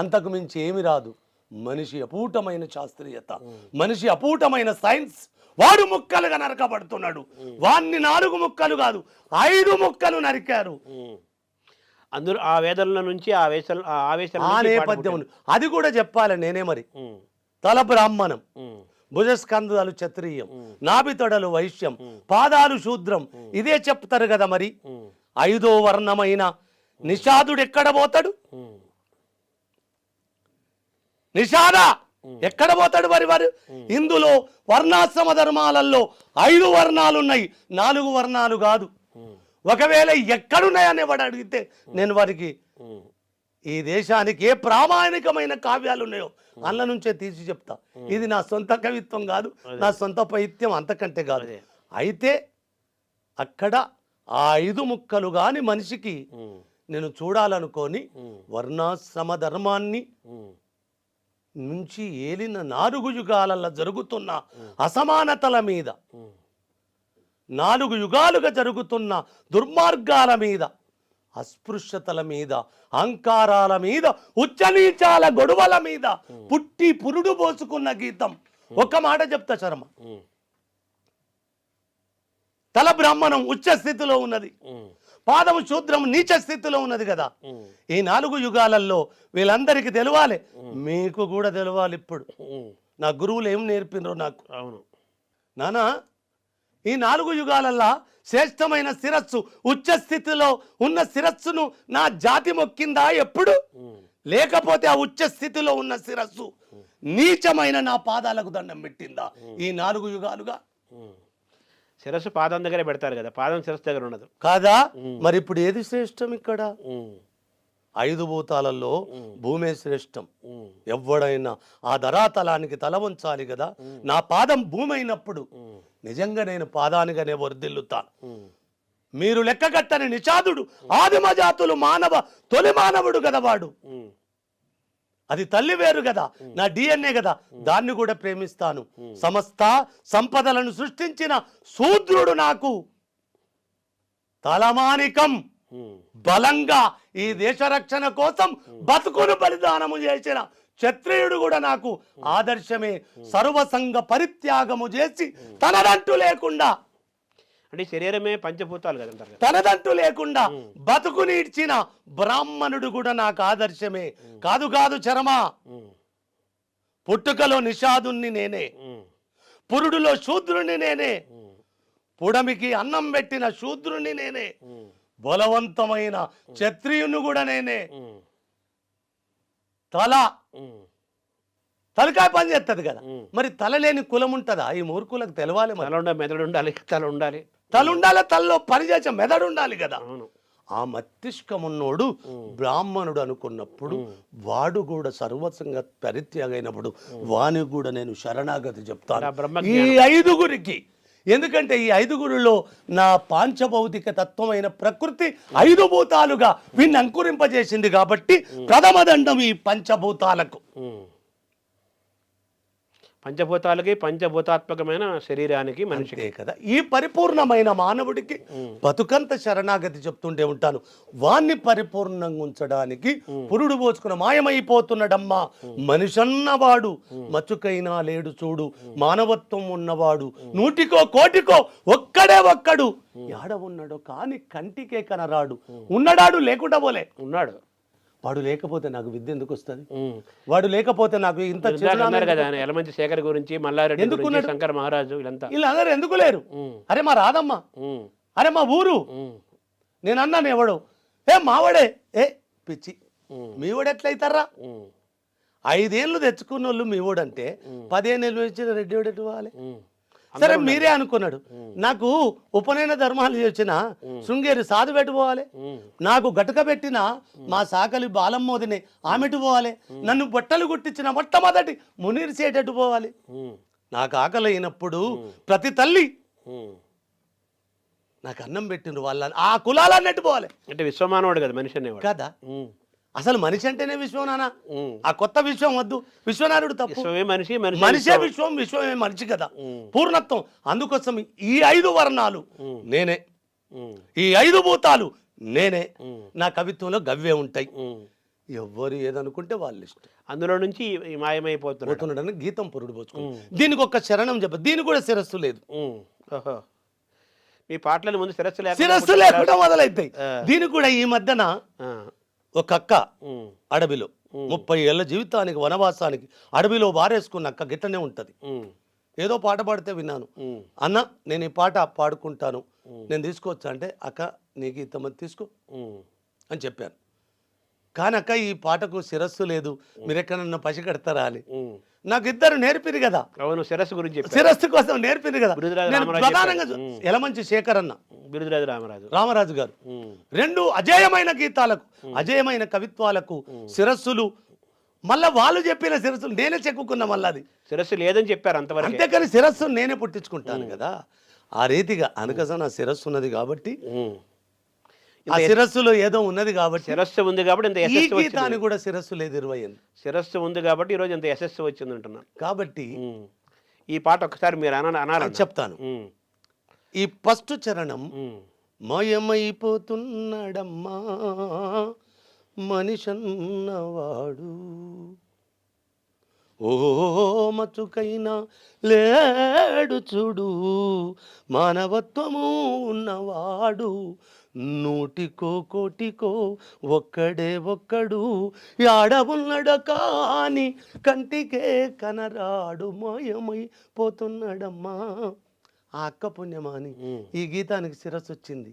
అంతకు మించి ఏమి రాదు. మనిషి అపూటమైన శాస్త్రీయత, మనిషి అపూటమైన సైన్స్. వాడు ముక్కలుగా నరకబడుతున్నాడు. వాడిని 4 ముక్కలు కాదు 5 ముక్కలు నరికారు. అందరూ ఆ వేదనల నుంచి ఆ నేపథ్యం అది కూడా చెప్పాలి నేనే. మరి తల బ్రాహ్మణం భుజస్కంధాలు క్షత్రియం, నాభితొడలు వైశ్యం, పాదాలు శూద్రం. ఇదే చెప్తారు కదా మరి. 5వ వర్ణమైన నిషాదుడు ఎక్కడ పోతాడు? నిషాద ఎక్కడ పోతాడు మరి వారు? ఇందులో వర్ణాశ్రమ ధర్మాలలో 5 వర్ణాలు ఉన్నాయి, 4 వర్ణాలు కాదు. ఒకవేళ ఎక్కడున్నాయని వాడు అడిగితే నేను వారికి ఈ దేశానికి ఏ ప్రామాణికమైన కావ్యాలు ఉన్నాయో అందులో నుంచే తీసి చెప్తా. ఇది నా సొంత కవిత్వం కాదు, నా సొంత పైత్యం అంతకంటే కాదు. అయితే అక్కడ ఆ 5 ముక్కలు గాని మనిషికి నేను చూడాలనుకొని వర్ణాశ్రమ ధర్మాన్ని నుంచి ఏలిన 4 యుగాలలో జరుగుతున్న అసమానతల మీద, 4 యుగాలుగా జరుగుతున్న దుర్మార్గాల మీద, అస్పృశ్యతల మీద, అహంకారాల మీద, ఉచ్చనీచాల గొడవల మీద పుట్టి పురుడు పోసుకున్న గీతం. ఒక్క మాట చెప్తా శర్మ. తల బ్రాహ్మణం ఉచ్చ స్థితిలో ఉన్నది, పాదం శూద్రం నీచ స్థితిలో ఉన్నది కదా. ఈ 4 యుగాలలో వీళ్ళందరికీ తెలవాలి, మీకు కూడా తెలవాలి. ఇప్పుడు నా గురువులు ఏం నేర్పినరో నాకు. అవును నానా, ఈ 4 యుగాలల్లా శ్రేష్టమైన శిరస్సు, ఉచ్చ స్థితిలో ఉన్న శిరస్సును నా జాతి మొక్కిందా ఎప్పుడు? లేకపోతే ఆ ఉచ్చ స్థితిలో ఉన్న శిరస్సు నీచమైన నా పాదాలకు దండం పెట్టిందా ఈ 4 యుగాలుగా? శిరస్సు పాదం దగ్గరే పెడతారు కదా, పాదం శిరస్సు దగ్గర ఉండదు కాదా? మరి ఇప్పుడు ఏది శ్రేష్టం ఇక్కడ? 5 భూతాలలో భూమే శ్రేష్టం. ఎవడైనా ఆ ధరాతలానికి తల వంచాలి కదా. నా పాదం భూమి అయినప్పుడు నిజంగా నేను పాదానిగానే వర్ధిల్లుతా. మీరు లెక్కగట్టని నిషాదుడు ఆదిమ జాతులు మానవ తొలి మానవుడు కదా వాడు. అది తల్లి వేరు కదా, నా DNA కదా, దాన్ని కూడా ప్రేమిస్తాను. సమస్త సంపదలను సృష్టించిన శూద్రుడు నాకు తలమానికం. బలంగా ఈ దేశ రక్షణ కోసం బతుకును బలిదానము చేసిన క్షత్రియుడు కూడా నాకు ఆదర్శమే. సర్వసంగ పరిత్యాగము చేసి తనదంటూ లేకుండా, అంటే శరీరమే పంచభూతాలు కదంటారు కదా, తనదంటూ లేకుండా బతుకుని ఇచ్చిన బ్రాహ్మణుడు కూడా నాకు ఆదర్శమే. కాదు కాదు చరమా, పుట్టుకలో నిషాదుణ్ణి నేనే, పురుడులో శూద్రుణ్ణి నేనే, పుడమికి అన్నం పెట్టిన శూద్రుణ్ణి నేనే, బలవంతమైన క్షత్రియుని కూడా నేనే. తలకాయ పని చేస్తుంది కదా, మరి తల లేని కులం ఉంటుందా? ఈ మూర్ఖులకు తెలవాలి. మెదడు ఉండాలి, తల ఉండాలి, తలలో పని చేసే మెదడు ఉండాలి కదా. ఆ మస్తిష్కం ఉన్నోడు బ్రాహ్మణుడు అనుకున్నప్పుడు వాడు కూడా సర్వసంగ పరిత్యాగైనప్పుడు వాని కూడా నేను శరణాగతి చెప్తాను ఈ 5గురికి. ఎందుకంటే ఈ 5గురిలో నా పాంచభౌతిక తత్వమైన ప్రకృతి 5 భూతాలుగా వీన్ని అంకురింపజేసింది కాబట్టి ప్రథమ దండం ఈ పంచభూతాలకు. పంచభూతాలకి పంచభూతాత్మకమైన శరీరానికి మనిషికి కదా. ఈ పరిపూర్ణమైన మానవుడికి బతుకంత శరణాగతి చెప్తుంటే ఉంటాను. వాణ్ణి పరిపూర్ణంగా ఉంచడానికి పురుడు పోసుకున్న మాయమైపోతున్నాడమ్మా. మనిషన్నవాడు మచ్చుకైనా లేడు చూడు, మానవత్వం ఉన్నవాడు 100కో 1,00,000 ఒక్కడు యాడ ఉన్నాడో కానీ కంటికే కనరాడు. ఉన్నడాడు లేకుండా పోలే ఉన్నాడు. వాడు లేకపోతే నాకు విద్య ఎందుకు వస్తుంది? వాడు లేకపోతే నాకు ఇంత ఎలమంచి శేఖర్ గురించి, మల్లారెడ్డి గురించి, శంకర మహారాజు, వీళ్ళందరూ ఎందుకు లేరు? అరే మా రాదమ్మ, అరే మా ఊరు, నేను అన్నాను ఎవడు, ఏ మావాడే, ఏ పిచ్చి మీవాడు ఎట్లయితారా? 5 ఏళ్ళు తెచ్చుకున్న వాళ్ళు మీవాడంటే 15 ఏళ్ళు ఇచ్చిన రెడ్డి వాడు ఎటు పోవాలి? సరే మీరే అనుకున్నాడు, నాకు ఉపనయన ధర్మాలు చేసిన శృంగేరి సాధు పెట్టుకోవాలి, నాకు గటుక పెట్టిన మా సాకలి బాలమ్మోదిని ఆమెటు పోవాలి, నన్ను బట్టలు గుట్టించిన మొట్టమొదటి మునీర్ సేటట్టు పోవాలి. నాకు ఆకలి అయినప్పుడు ప్రతి తల్లి నాకు అన్నం పెట్టిండ్రు, వాళ్ళ ఆ కులాలన్నట్టు పోవాలి. అంటే విశ్వమానవుడు కదా మనిషి అనేవాడు కదా. అసలు మనిషి అంటేనే విశ్వనానా, ఆ కొత్త విశ్వం వద్దు. విశ్వనాథుడు తప్పు, మనిషే విశ్వం, విశ్వమే మనిషి కదా, పూర్ణత్వం. అందుకోసం ఈ 5 వర్ణాలు నేనే, ఈ 5 భూతాలు నేనే. నా కవిత్వంలో గవ్వే ఉంటాయి. ఎవ్వరు ఏదనుకుంటే వాళ్ళు ఇష్టం. అందులో నుంచి మాయమైపోతున్నాడని గీతం పురుడు పోచుకుంది. దీనికి ఒక శరణం చెప్ప, దీనికి కూడా శిరస్సు లేదు. మీ పాటల ముందు శిరస్సు లేకుండా మొదలైతాయి. దీనికి కూడా ఈ మధ్యన ఒక అక్క అడవిలో 30 ఏళ్ల జీవితానికి వనవాసానికి అడవిలో వారేసుకున్న అక్క గిట్టనే ఉంటది. ఏదో పాట పాడితే విన్నాను. అన్న నేను ఈ పాట పాడుకుంటాను, నేను తీసుకోవచ్చా అంటే అక్క నీకు ఇంతమంది తీసుకో అని చెప్పాను. కానీ అక్క ఈ పాటకు శిరస్సు లేదు, మీరు ఎక్కడన్నా పసి కడతారా అని నాకు ఇద్దరు నేర్పిరు కదా. అవును, శిరస్సు గురించి శిరస్సు కోసం నేర్పిరు కదా. బిరుదురాజు నేను రామరాజు ప్రధానంగా ఎలమంచి శేఖర్ అన్న, బిరుదురాజు రామరాజు గారు రెండు అజేయమైన గీతాలకు, అజేయమైన కవిత్వాలకు శిరస్సులు, మళ్ళా వాళ్ళు చెప్పిన శిరస్సులు నేనే చెక్కుకున్నా. మళ్ళీ అది శిరస్సు లేదని చెప్పారు అంతవరకు. అంతేకాని శిరస్సు నేనే పుట్టించుకుంటాను కదా. ఆ రీతిగా అనకస నా శిరస్సు ఉన్నది కాబట్టి, ఆ శిరస్సులో ఏదో ఉన్నది కాబట్టి, శిరస్సు ఉంది కాబట్టి ఇంత ఈ యశస్సు వచ్చింది. గీతానికి కూడా శిరస్సు లేదు 20 శిరస్సు ఉంది కాబట్టి ఈరోజు ఇంత యశస్సు వచ్చింది అంటున్నాను. కాబట్టి ఈ పాట ఒకసారి మీరు అనాలని చెప్తాను. ఈ ఫస్ట్ చరణం మాయమైపోతున్నాడమ్మా మనిషన్నవాడు, ఓ మచ్చుకైనా లేడు చూడు మానవత్వము ఉన్నవాడు, నూటికో కోటికో ఒక్కడే ఒక్కడు ఆడవున్నాడు కాని కంటికే కనరాడు మాయమైపోతున్నాడమ్మా. ఆ అక్క పుణ్యమాని ఈ గీతానికి శిరస్సు వచ్చింది.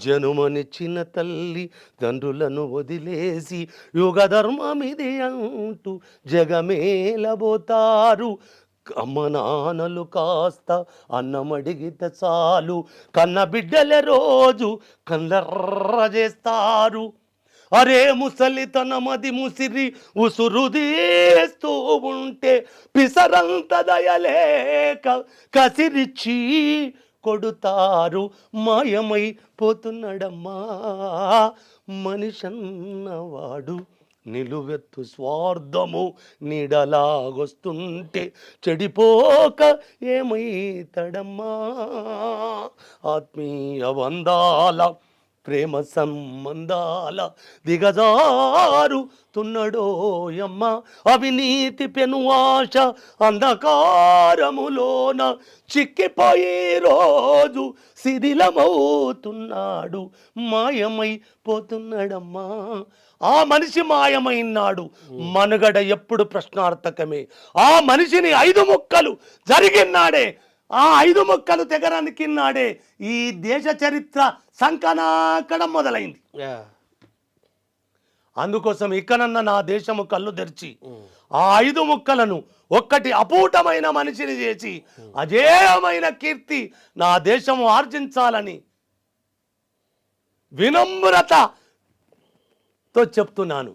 జనుమనిచ్చిన తల్లి తండ్రులను వదిలేసి యుగ ధర్మమిది అంటూ జగమేలబోతారు, అమ్మ నాన్నలు కాస్త అన్నమడిగితే చాలు కన్న బిడ్డల రోజు కళ్ళర్ర చేస్తారు. అరే ముసలితనమది ముసిరి ఉసురుదీస్తూ ఉంటే పిసరంత దయలేక కసిరిచ్చి కొడుతారు, మాయమైపోతున్నాడమ్మా మనిషన్నవాడు. నిలువెత్తు స్వార్థము నీడలాగొస్తుంటే చెడిపోక ఏమైతడమ్మా. ఆత్మీయ వందాల ప్రేమ సంబంధాల దిగజారుతున్నడోయమ్మ, అవినీతి పెను ఆశ అంధకారములోన చిక్కిపోయి రోజు శిథిలమవుతున్నాడు, మాయమైపోతున్నాడమ్మా. ఆ మనిషి మాయమైనాడు, మనుగడ ఎప్పుడు ప్రశ్నార్థకమే. ఆ మనిషిని 5 ముక్కలు జరిగినాడే, ఆ 5 ముక్కలు తెగరానికిన్నాడే ఈ దేశ చరిత్ర సంకనాకడం మొదలైంది. అందుకోసం ఇకనన్న నా దేశము కళ్ళు తెరిచి ఆ 5 ముక్కలను ఒక్కటి అపూటమైన మనిషిని చేసి అజేయమైన కీర్తి నా దేశము ఆర్జించాలని వినమ్రతతో చెప్తున్నాను.